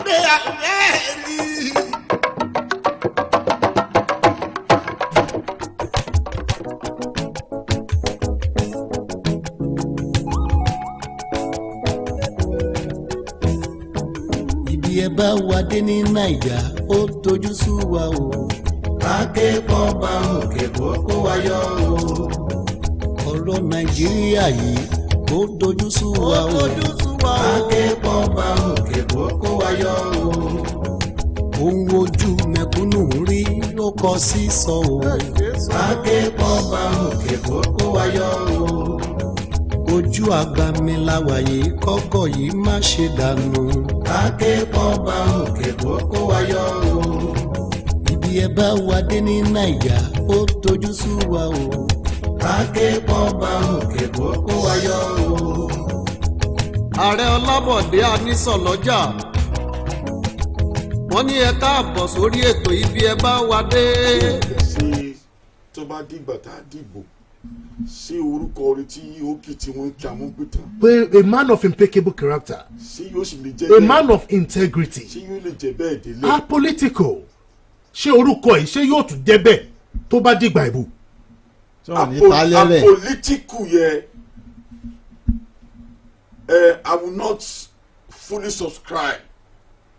Olabode Ayeri. Ibi ẹ bá wa dé ní Naija ó tojú sú wa o. Akẹ́kọ̀ọ́ bá òkè kókó wa yọ o. Ọ̀rọ̀ Nàìjíríà yìí ó dojú sú wa o. Akẹ́kọ̀ọ́ bá òkè kókó wa yọ o. Ohun ojú mẹ̀kúnnù rí ó kọ sísọ o. Akẹ́kọ̀ọ́ bá òkè kókó wa yọ o. Ojú àgbà mi láwa yìí kọ́kọ́ yìí má ṣe dànù. Akẹ́kọ̀ọ́ bá òkè kókó wa yọ o. Ibi ẹ bá wa dé ní Naija ó tojú sú wa o. Akẹ́kọ̀ọ́ bá òkè kókó wa yọ o. Ààrẹ Ọlábọ̀dé Anisoloja wọ́n ní ẹ káàbọ̀ sórí ètò Ibi ẹ bá wa dé. Ṣé tó bá dìgbà tá a dìbò ṣé orúkọ orí tí ó kì tí wọ́n ń kí àwọn pìtàn. Pé a man of impeccable character. Ṣé yóò sì lè jẹ́ bẹ́ẹ̀? A man of integrity. Ṣé yóò lè jẹ́ bẹ́ẹ̀ délé? Apolitical. Ṣé orúkọ yìí ṣé yóò tún jẹ́ bẹ́ẹ̀ tó bá dìgbà ìbò? Apolitical yẹ I will not fully subscribe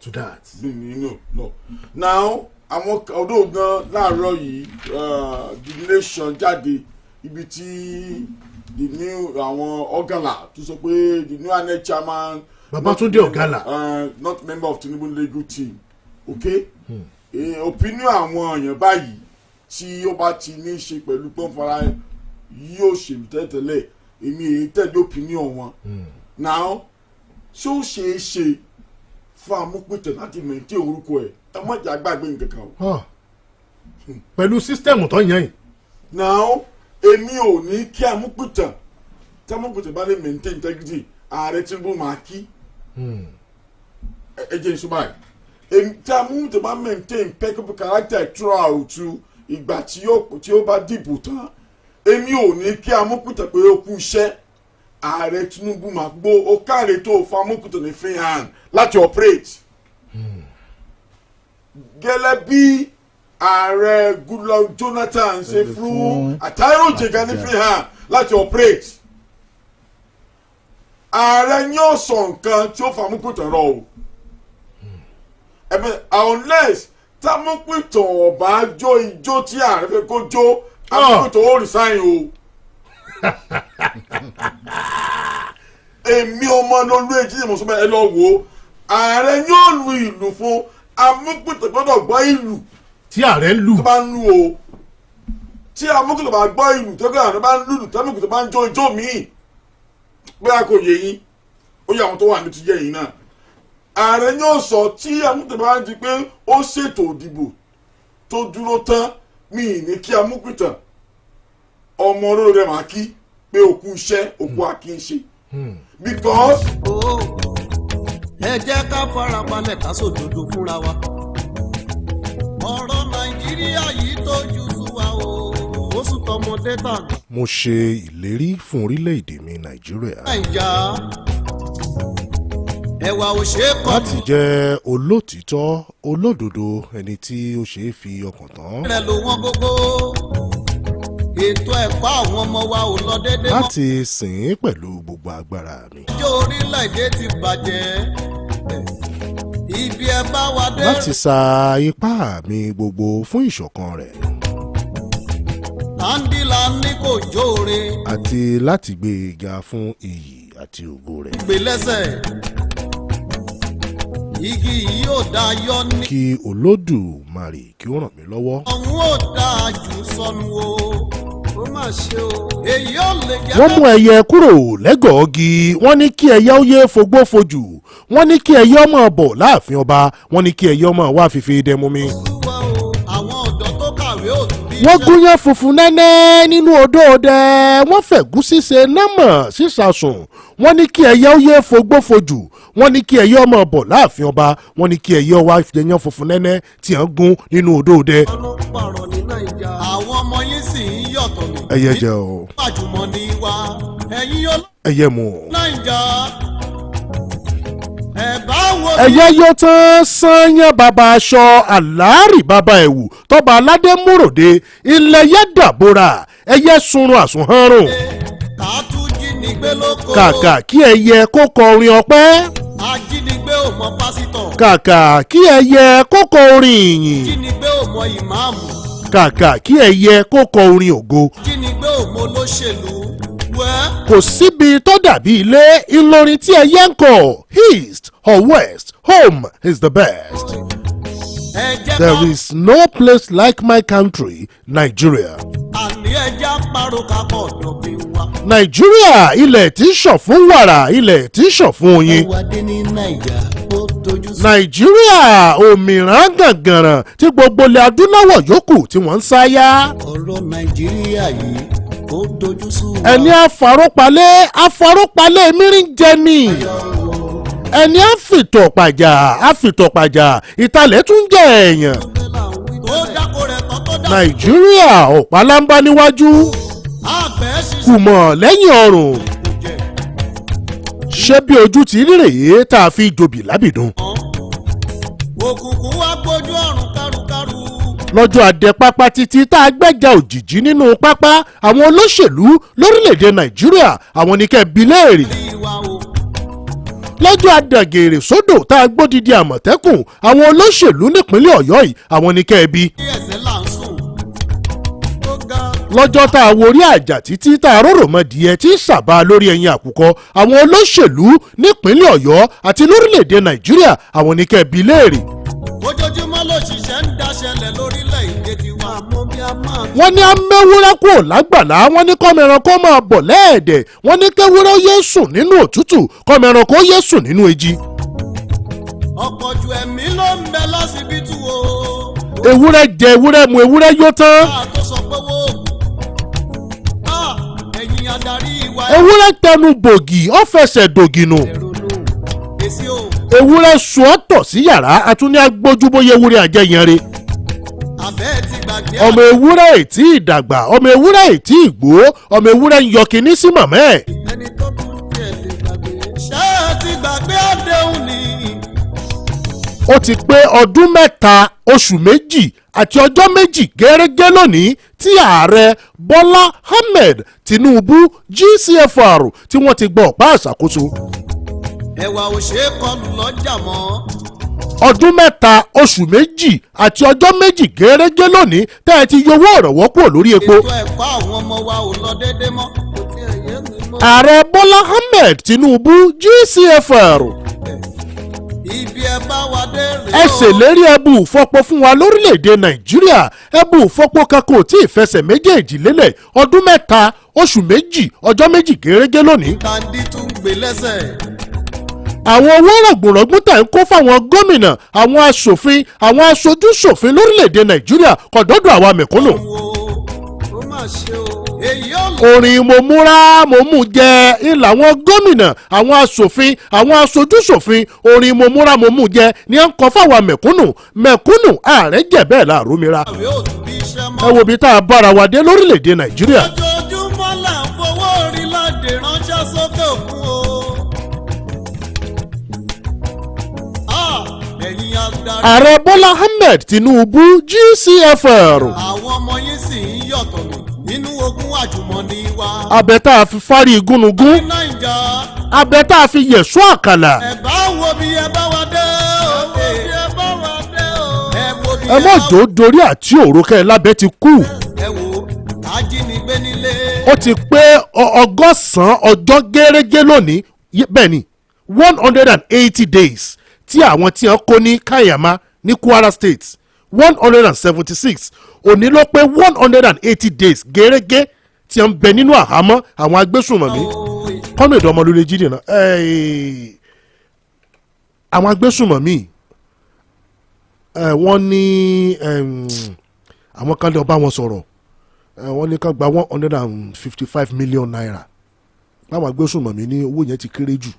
to that. No. Now àwọn ọdún gan láàárọ̀ yìí the nation jáde ibi tí the new àwọn Ogala tó sọ pé the new ANEC chairman Babatunde Ogala not member of Tinubu legal team okay opinion àwọn èèyàn báyìí tí ó bá ti ní í ṣe pẹ̀lú pọ́nfara yóò ṣèlú tẹ́tẹ̀lẹ̀ èmi èyí tẹ̀lé opinion wọn now ṣé ó ṣeé ṣe fún amúpìtẹ̀ láti mẹ̀ntẹ́ orúkọ ẹ̀ ẹ má jà gbàgbé nǹkan kan o. Pẹ̀lú sísítẹ̀mù tó yẹn yìí. now èmi ò ní kí amúpìtẹ̀ tí amúpìtẹ̀ bá lè mẹ̀ntẹ́ integrity ààrẹ Tinubu máa kí ẹ jẹ́ ìṣúná yìí èmi tí amúpìtẹ̀ bá mẹ̀ntẹ́ impeccable character throughout ìgbà tí ó bá dìbò tán èmi ò ní kí amúpìtẹ̀ pé ó kú iṣẹ́ ààrẹ Tinubu máa gbó ó káre tó fún amúpìtẹ̀ ní free hand láti operate gẹ́lẹ́ bí ààrẹ Goodluck Jonathan ṣe fún Àtàírò Jẹ̀gà ní free hand láti operate ààrẹ ní ó sọ nǹkan tí ó fa amúpìtẹ̀ rọ o unless tamúpìtàn ọba jó ijó tí ààrẹ fẹ́ kó jó amúpìtàn ó resign o. Èmi ọmọ lórí èjì ìmọ̀sọ́mọ́ ẹ lọ wò ó ààrẹ yóò lu ìlú fún amúpìtàn gbọ́dọ̀ gbọ́ ìlú tí ààrẹ ń lù tó bá ń lù o tí amúpìtàn bá gbọ́ ìlú tó gbọ́dọ̀ ààrẹ bá ń lùlù tamúpìtàn bá ń jó ijó míì bóyá kò yé yín ó yẹ àwọn tó wà ní ti yẹ yín náà ààrẹ yóò sọ tí amúpìtàn bá ń di pé ó ṣètò òdìbò tó dúró tán mi ní kí amúpìtàn ọmọ olóró rẹ̀ máa kí pé òkú iṣẹ́ òkú akínṣe because. Ẹ jẹ́ ká farabalẹ̀ ká sòdodo fúnra wa ọ̀rọ̀ Nàìjíríà yìí tójú sú wa o ó sì tọmọdé tàgbà. Mo ṣe ìlérí fún orílẹ̀-èdè mi Nàìjíríà. Nàìjà ẹwà ò ṣe é kọ́. Láti jẹ́ olótìítọ́ olódodo ẹni tí ó ṣe é fi ọkàn tán. Rẹ̀ ló wọ́n gógó ètò ẹ̀kọ́ àwọn ọmọ wa ò lọ déédéé mọ́. Láti sìn ín pẹ̀lú gbogbo agbára mi. Ìjọ orílẹ̀-èdè ti bàjẹ́ ibi ẹ bá wa dé. Láti sa ipá mi gbogbo fún ìṣọ̀kan rẹ̀. Àǹdílà ní kò jóore. Àti láti gbé e ga fún iyì àti ògo rẹ̀. Gbèlẹ́sẹ̀ igi yìí yóò dá yọ ní. Kí Olódùmarè kí ó ràn mí lọ́wọ́. Ọ̀hún ò dáa jù sọnù o ó mà ṣe o. Èyí ò lè jẹ́. Wọ́n mú ẹyẹ kúrò lẹ́gọ̀ọ́gì wọ́n ní kí ẹyẹ ó yé fogbó fojú wọ́n ní kí ẹyẹ ọmọ bọ̀ láàfin ọba wọ́n ní kí ẹyẹ ọmọ wá fífi dẹmu mi. Àwọn ọ̀dọ́ tó kàwé ò tún bí. Wọ́n gúnyán funfun nẹ́nẹ́ nínú odó ọdẹ wọ́n fẹ̀gúsí ṣe námọ̀ sísàsùn wọ́n ní kí ẹyẹ ó yé fogbó fojú wọ́n ní kí ẹyẹ ọmọ bọ̀ láàfin ọba wọ́n ní kí ẹyẹ ọwá jẹyán funfun nẹ́nẹ́ tí à ń gún nínú odó ọdẹ. Àwọn ọmọ yín sì ń yọ̀tọ̀ ní. Ẹyẹ jẹ o. Àjùmọ̀ ni wa ẹ̀yin yóò. Ẹyẹ mu. Nàìjà ẹ̀ bá wo ẹ̀yẹ yóò tán sanyán bàbá aṣọ àlárì bàbá ẹ̀wù tọ́ba aládé múròde ilẹ̀ yẹ dàbora ẹ̀yẹ sunrun àsùnhánrùn. kàkà kí ẹ̀yẹ kó kọ orin ọpẹ́. ajínigbé ò mọ pásítọ̀. kàkà kí ẹ̀yẹ kó kọ orin ìyìn. ajínigbé ò mọ ìmáàmù. kàkà kí ẹ̀yẹ kó kọ orin ògo. ajínigbé ò mọ olóṣèlú. kò síbi tó dàbí ilé ìlọrin tí ẹ̀yẹ ń kọ east or west home is the best. There is no place like my country, Nigeria. Nigeria ilẹ̀ tí ń ṣàn fún wàrà ilẹ̀ tí ń ṣàn fún oyin. Nigeria òmìrán gàngàràn tí gbogbo ilẹ̀ adúláwọ̀ yòókù tí wọ́n ń sáyà. ọ̀rọ̀ Nàìjíríà yìí ó dojú sú wa. ẹni àfarópalẹ̀ mìíràn jẹ ni. ẹni àfìtọ̀pàjà ìtàlẹ̀ tún jẹ́ èèyàn. Nàìjíríà ọ̀pálámbá níwájú kùmọ̀ lẹ́yìn ọrùn. ṣé bí ojú ti rí rèé tá a fi jòbì lábìdún. òkùnkùn wá gbójú ọ̀run kárùkárù. lọ́jọ́ àdẹ pápá títí tá a gbẹ́jà òjìjí nínú pápá àwọn olóṣèlú lórílẹ̀‐èdè Nàìjíríà àwọn ní kẹ́ bi léèrè. lọ́jọ́ àdàgèrè sódò tá a gbódìdí àmọ̀tẹ́kùn àwọn olóṣèlú nípínlẹ̀ Ọ̀yọ́ yìí àwọn ní kẹ́ bi. lọ́jọ́ tá a worí àjà títí tá a rorò mọ́ díẹ̀ tí sàbà lórí ẹyin àkùkọ àwọn olóṣèlú nípínlẹ̀ Ọ̀yọ́ àti lórílẹ̀‐èdè Nàìjíríà àwọn ní kẹ́ bi léèrè. ojoojúmọ́ lòṣìṣẹ́ ń daṣẹ́lẹ̀ lórílẹ̀‐èdè tiwa mọ́ bí a máa. wọ́n ní amẹ́wúrẹ́ kò lágbàlá wọ́n ní kọ́mẹran kó máa bọ̀ lẹ́ẹ̀dẹ̀ wọ́n ní kéwúrẹ́ yé sùn nínú òtútù kọ́mẹran kó yé sùn nínú èjì. ọ̀pọ̀ ju ẹ̀mí ló ń bẹ lọ́sibítù o. ewúrẹ́ jẹ ewúrẹ́ mu ewúrẹ́ yó tán. ewúrẹ́ tẹnu bògì ó fẹsẹ̀ dògìnù. ewúrẹ́ sùn ọ́ tọ̀ sí yàrá àtúní agbójúbóyè ewúrẹ́ àjẹyànre. ọmọ ewúrẹ́ ètí ìdàgbà ọmọ ewúrẹ́ ètí ìgbó ọmọ ewúrẹ́ ń yọ kínní sí màmá ẹ̀. ṣé ẹ ti gbàgbé àdéhùn ni. ó ti pé ọdún mẹ́ta oṣù méjì àti ọjọ́ méjì gẹ́rẹ́gẹ́ lónìí tí ààrẹ Bọ́lá Ahmed Tinubu GCFR tí wọ́n ti gbọ́ ọ̀pá àṣàkóso. ẹ̀wà ò ṣe é kọlù lọ́jà mọ́. ọdún mẹ́ta oṣù méjì àti ọjọ́ méjì gẹ́rẹ́gẹ́ lónìí tẹ́ ẹ ti yọwọ́ ìrànwọ́ kúrò lórí epo. ètò ẹ̀kọ́ àwọn ọmọ wa ò lọ déédéé mọ́. ààrẹ Bọ́lá Ahmed Tinubu GCFR ibi ẹ bá wa dé rèé o. ẹ ṣèlérí ẹbù ìfọpo fún wa lórílẹ̀‐èdè Nàìjíríà ẹbù ìfọpo kankan ò tí ì fẹsẹ̀ méjèèjì lélẹ̀ ọdún mẹ́ta oṣù méjì ọjọ́ méjì gẹ́rẹ́gẹ́ lónìí. kandi tún gbé lẹ́sẹ̀. àwọn owó rọ̀gbùnrọ̀gbùn tẹ̀ ń kó fáwọn gómìnà àwọn aṣòfin àwọn aṣojú-ṣòfin lórílẹ̀‐èdè Nàìjíríà kò dọ́dọ̀ àwa mẹ̀kúnnù. ó mà ṣe o. orin mo múra mo mú jẹ ilà àwọn gómìnà àwọn aṣòfin àwọn aṣojú-ṣòfin orin mo múra mo mú jẹ ní à ń kọ fáwọn mẹ̀kúnnù ààrẹ jẹ bẹ́ẹ̀ láàrú mi ra. ẹ wo bí tá a bára wa dé lórílẹ̀‐èdè Nàìjíríà. ojoojúmọ́ là ń fowó orílẹ̀-èdè ránṣẹ́ sókè òkun o. ààrẹ Bọ́lá Ahmed Tinubu GCFR. àwọn ọmọ yín sì ń yọ̀tọ̀ nínú ogún àjùmọ̀ní wa. abẹ tá a fi fárí igúnnugún. ní Naija. abẹ tá a fi yẹ̀sọ́ àkàlà. ẹ bá wo bí ẹ bá wa dé o. ẹ mọ̀ jò dorí àti òrókẹ́ lábẹ́ ti kú. ẹ wo ajínigbé nílé. ó ti pé ọgọ́sàn-án ọjọ́ gẹ́rẹ́gẹ́ lónìí bẹ́ẹ̀ ni 180 days tí àwọn tí wọ́n kó ní Kayama ní Kwara State 176 òní ló pé 180 days gẹ́rẹ́gẹ́ tí wọ́n bẹ nínú àhámọ́ àwọn agbésùnmọ̀mí kọ́mẹ̀dì ọmọlúlẹ̀ jíde náà àwọn agbésùnmọ̀mí wọ́n ní àwọn kan lè bá wọn sọ̀rọ̀ wọ́n ní ká gba 155 million naira báwọn agbésùnmọ̀mí ní owó yẹn ti kéré jù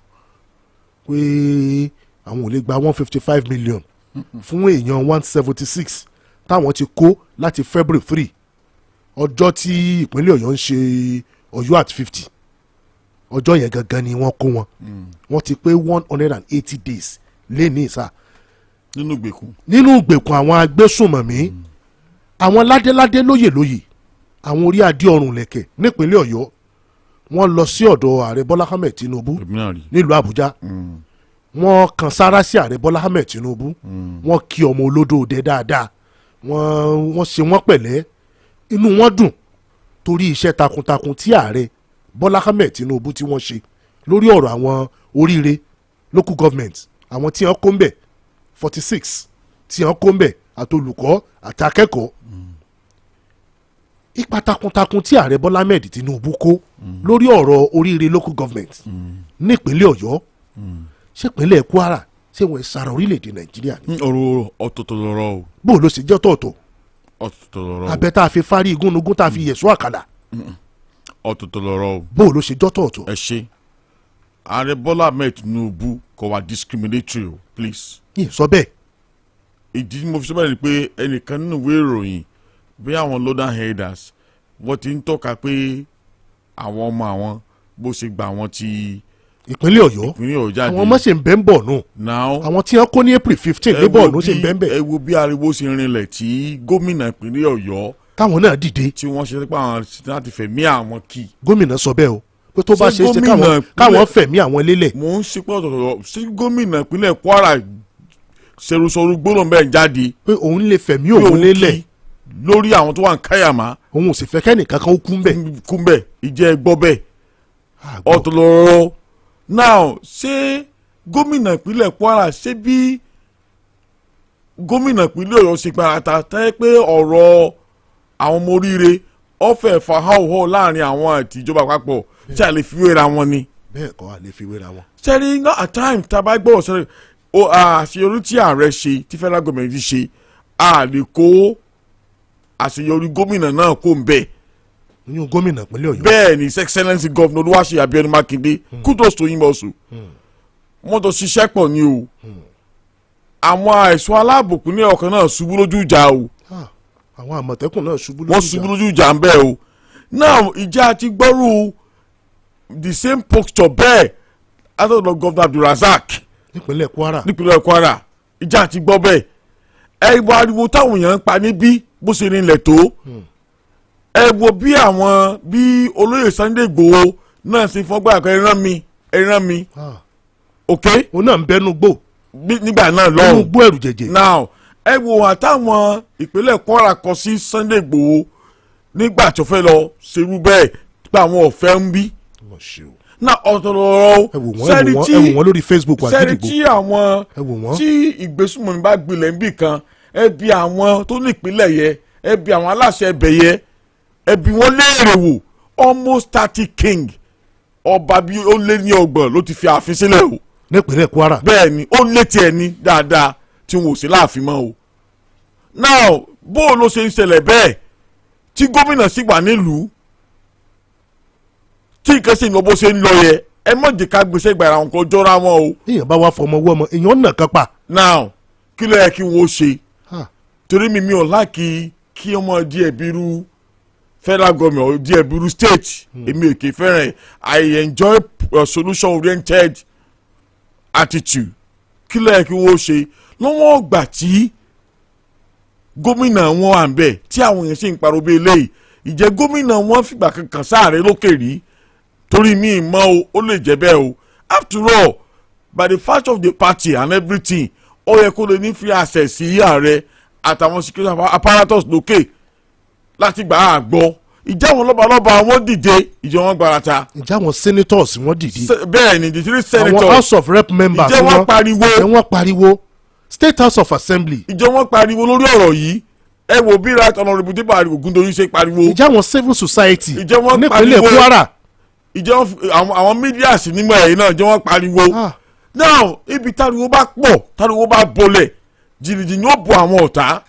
pé àwọn ò lè gba 155 million fún èèyàn 176 táwọn ti kó láti February 3 ọjọ́ tí ìpínlẹ̀ Ọ̀yọ́ ń ṣe Ọ̀yọ́ at 50 ọjọ́ yẹn gangan ni wọ́n kó wọn wọ́n ti pé 180 days lẹ́ni ìsà nínú ìgbèkùn àwọn agbésùnmọ̀mí àwọn ládéládé lóyè àwọn orí adé ọrùn lẹ̀kẹ̀ nípínlẹ̀ Ọ̀yọ́ wọ́n lọ sí ọ̀dọ̀ ààrẹ Bọ́lá Ahmed Tinubu nílùú Àbújá wọ́n kan sára sí ààrẹ Bọ́lá Ahmed Tinubu wọ́n kí ọmọ olódòdè dáadáa wọ́n ṣe wọ́n pẹ̀lẹ́ inú wọn dùn torí iṣẹ́ takuntakun tí ààrẹ Bọ́lá Ahmed Tinubu tí wọ́n ṣe lórí ọ̀rọ̀ àwọn oríire local government àwọn tí wọ́n kó ń bẹ̀ 46 tí wọ́n kó ń bẹ̀ àtolùkọ́ àtàkẹ́kọ̀ọ́ ipa takuntakun tí ààrẹ Bọ́lá Ahmed Tinubu kó lórí ọ̀rọ̀ oríire local government nípínlẹ̀ Ọ̀yọ́ ṣèpínlẹ̀ Kwara ṣé wọ́n sara orílẹ̀-èdè Nàìjíríà ni. ọ̀rọ̀ ọ̀tọ̀tọ̀ lọ́rọ̀ o. bó ló ṣe jẹ́ tọ̀ọ̀tọ̀ ọ̀tọ̀tọ̀ lọ́rọ̀ o. abẹ́ tá a fi fárí igúnnugún tá a fi yẹ̀sọ́ àkàlà. ọ̀tọ̀tọ̀ lọ́rọ̀ o. bó ló ṣe jọ́ tọ̀ọ̀tọ̀. ẹ ṣe ààrẹ Bọ́lá Ahmed Tinubu kò wá discriminatory o please. yìí sọ bẹ́ẹ̀. ìdí tí mo fi sọ bẹ́ẹ̀ ni pé ẹnìkan nínú ìwé ìròyìn bí àwọn london headers wọ́n ti ń tọ́ka pé àwọn ọmọ àwọn bó ṣe gba àwọn ti ìpínlẹ̀ Ọ̀yọ́ jáde àwọn ọmọ ṣe ń bẹ́ ń bọ̀ nù àwọn tí wọ́n kó ní April 15 ní bọ́ọ̀lù ṣe ń bẹ́ ń bẹ̀. ẹ wo bí ariwo ṣe rinlẹ̀ tí gómìnà ìpínlẹ̀ Ọ̀yọ́ táwọn náà dìde tí wọ́n ṣe pé àwọn láti fẹ̀mí àwọn kì. gómìnà sọ bẹ́ẹ̀ o pé tó bá ṣe é ṣe káwọn fẹ̀mí àwọn lélẹ̀. mò ń ṣe pé ọ̀tọ̀ọ̀tọ̀ sí gómìnà ìpínlẹ̀ Kwara ṣerúṣọrú gbólóhùn bẹ́ẹ̀ jáde pé òun lè fẹ̀mí òun lélẹ̀ lórí àwọn tó wà ní káyàmá. òun ò sì fẹ́ kẹ́nìkan kan ó kún bẹ́ẹ̀. ìjẹ́ gbọ́ bẹ́ẹ̀ ọ̀tọ̀ lọ́rọ̀ now ṣé gómìnà ìpínlẹ̀ Kwara ṣé bí gómìnà ìpínlẹ̀ Ọ̀yọ́ ṣe parata tẹ́ pé ọ̀rọ̀ àwọn ọmọ oríire ọ̀fẹ́ fàáhọ́ láàrin àwọn àti ìjọba àpapọ̀ tí a lè fi wéra wọn ni. bẹ́ẹ̀ kọ́ a lè fi wéra wọn. sẹ́ni náà at times tá a bá gbọ́ ọ̀sẹ̀ àṣeyọrí tí ààrẹ ṣe tí federal government ṣe a lè kó àṣeyọrí gómìnà náà kó ń bẹ̀. nínú gómìnà ìpínlẹ̀ Ọ̀yọ́. bẹ́ẹ̀ ni his excellency governor Olúwaṣeyì Abíọ́dún Mákindé kudos to him also. wọ́n tó ṣiṣẹ́ pọ̀ ni o. àwọn ẹ̀ṣọ́ aláàbò ìpínlẹ̀ ọ̀kan náà ṣubú lójú ìjà o. àwọn àmọ̀tẹ́kùn náà ṣubú lójú ìjà. wọ́n ṣubú lójú ìjà ń bẹ̀ o. now ìjà ti gbọ́rù the same posture bẹ́ẹ̀ látọ̀dọ̀ governor Abdulrasaq. nípínlẹ̀ Kwara. nípínlẹ̀ Kwara ìjà ti gbọ́ bẹ́ẹ̀. ẹ wo ariwo táwọn èèyàn ń pa níbí bó ṣe rinlẹ̀ tó. ẹ wo bí àwọn bí olóyè Sunday Igboho náà ṣe fọgbà ẹ̀kọ́ ẹran mi ok. òun náà ń bẹnu gbò. nígbà náà lọ́wọ́ nínú gbó ẹ̀rù jẹ̀jẹ̀. now ẹ wo àtàwọn ìpínlẹ̀ Kwara kọ sí Sunday Igboho nígbà tó fẹ́ lọ ṣerú bẹ́ẹ̀ pé àwọn ọ̀fẹ́ ń bí. náà ọ̀tọ̀lọ̀rọ̀ sẹ́ni tí ẹ wò wọ́n lórí Facebook wà sẹ́ni tí àwọn tí ìgbésùnmọ̀mí bá gbilẹ̀ ń bì kan ẹ bi àwọn tó ní ìpínlẹ̀ yẹ ẹ bi àwọn aláṣẹ ẹbẹ̀ yẹ ẹ bi wọ́n léèrè wò almost 30 king ọba bí ó lé ní 30 ló ti fi ààfin sílẹ̀ o. nípínlẹ̀ Kwara. bẹ́ẹ̀ ni ó lé tiẹ̀ ní dáadáa tí wọn ò sí láàfin mọ́ o. now bó o ló ṣe ń ṣẹlẹ̀ bẹ́ẹ̀ tí gómìnà sì wà nílùú tí nǹkan sì ń lọ bó ṣe ń lọ yẹ ẹ mọ̀ jẹ́ ká gbèsè ìgbà àwọn kan jọra wọn o. èèyàn bá wá fọmọ wọ́mọ èèyàn nà kan pa. now kí ló yẹ kí wọ́n ṣe torí mi ò láàkì kí ọmọ díẹ̀ bírú federal government díẹ̀ bírú state èmi ò kì í fẹ́ràn I enjoy solution oriented attitude kí ló yẹ kí wọ́n ṣe lọ́wọ́ ọgbà tí gómìnà wọn à ń bẹ̀ tí àwọn èèyàn ṣe ń pariwo bí eléyìí ìjẹ́ gómìnà wọn fìgbà kankan sáàrẹ lókè rí torí mi mọ́ ó lè jẹ́ bẹ́ẹ̀ o after all by the fact of the party and everything ó yẹ kó lè ní free access sí ààrẹ àtàwọn security apparatus lókè láti gbà á gbọ́ ìjà wọn lọ́balọ́ba wọn dìde ìjọ wọn gbarata. ìjà wọn senators wọn dìde. bẹ́ẹ̀ ni the 3 senators. àwọn house of rep members ìjẹ́ wọn pariwo. ìjẹ́ wọn pariwo state house of assembly. ìjọ wọn pariwo lórí ọ̀rọ̀ yìí ẹ wo bí right honourable tí pariwo Ògúndoyin ṣe pariwo. ìjà wọn civil society. ìjẹ́ wọn pariwo nípínlẹ̀ Kwara. ìjẹ́ wọn àwọn media sì nígbà yẹn náà ìjẹ́ wọn pariwo. now ibi táriwo bá pọ̀ táriwo bá bolẹ̀ jìnnìjìnnì ó bo àwọn ọ̀tá.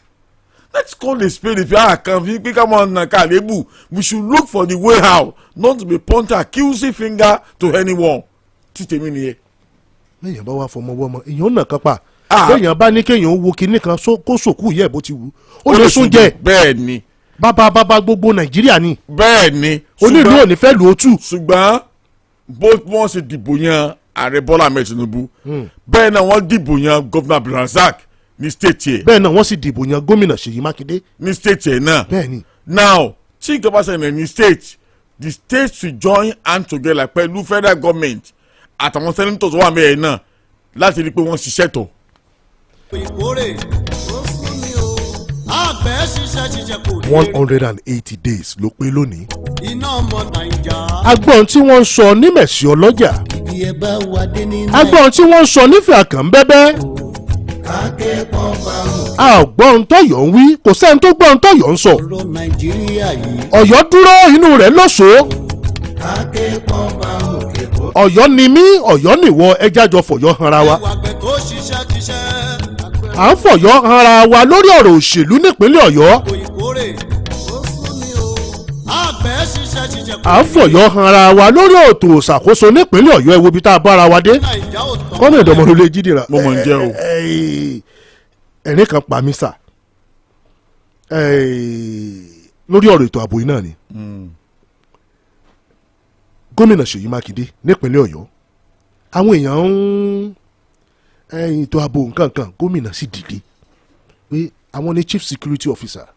Let's call a spade if you are confused. Come on, Nakalebu. We should look for the way out, not to be pointing accusing finger to anyone. Títẹ̀ mi nìyẹn. lẹ́yìn bá wà fọmọ wọ́mọ èèyàn náà kan pa. lẹ́yìn bá ní kéèyàn wo kinní kan kó sòkú yẹ bó ti wù. ó lè sún jẹ. bẹ́ẹ̀ ni. bàbá gbogbo Nàìjíríà ni. bẹ́ẹ̀ ni. onílù ò ní fẹ́ lù ó tù. ṣùgbọ́n bó wọ́n ṣe dìbò yan ààrẹ Bọ́lá Ahmed Tinubu bẹ́ẹ̀ náà wọ́n dìbò yan gọ́fúnà Abdulrasaq ní state yẹn. bẹ́ẹ̀ náà wọ́n sì dìbò yan gómìnà Ṣèyí Mákindé ní state yẹn náà. bẹ́ẹ̀ni. now tí ìjọba sẹ́yìn ní state the states should join hand together pẹ̀lú federal government àtàwọn senators wà mẹ́rin náà láti rí i pé wọ́n ṣiṣẹ́ tọ̀. ìkórè ó fún mi o àgbẹ̀ ṣiṣẹ́ kò dé. 180 days ló pé lónìí. iná ọmọ Nàìjà. agbọ́n tí wọ́n ń sọ ní Mẹ̀sí Ọlọ́jà. ibi ẹ bá wà dé ní Nàìjà. agbọ́n tí wọ́n ń sọ nífẹ̀ẹ́ àkànbẹ́bẹ́. akẹ́kọ̀ọ́ bá wọn. a ò gbọ́ ohun tọ́yọ̀ ń wí kò sẹ́ni tó gbọ́ ohun tọ́yọ̀ ń sọ. ọ̀rọ̀ Nàìjíríà yìí. Ọ̀yọ́ dúró inú rẹ̀ lóṣòó. akẹ́kọ̀ọ́ bá wọn kẹ́kọ̀ọ́. Ọ̀yọ́ ni mí Ọ̀yọ́ nìwọ ẹja jọ fọ̀yọ́ hanra wa. ìwà àgbẹ̀ tó ṣiṣẹ́ tíṣẹ́. à ń fọ̀yọ́ hanra wa lórí ọ̀rọ̀ òṣèlú nípínlẹ̀ Ọ̀yọ́. ìkórè ó fún mi o àgbẹ̀ ṣiṣẹ́ kò dé. à ń fọ̀yọ́ hanra wa lórí ètò ìṣàkóso nípínlẹ̀ Ọ̀yọ́ ẹ wo ibi tá a bára wa dé. Nàìjà ò tán. kọ́nà ìdánmọ̀lólé jídìrà. mo mọ̀ ń jẹ́ o. ẹ̀rín kan pa mí sà lórí ọ̀rọ̀ ètò ààbò yìí náà ni. Gómìnà Ṣèyí Mákindé nípínlẹ̀ Ọ̀yọ́ àwọn èèyàn ń ètò ààbò nǹkankan gómìnà sì dìde pé àwọn ní chief security officer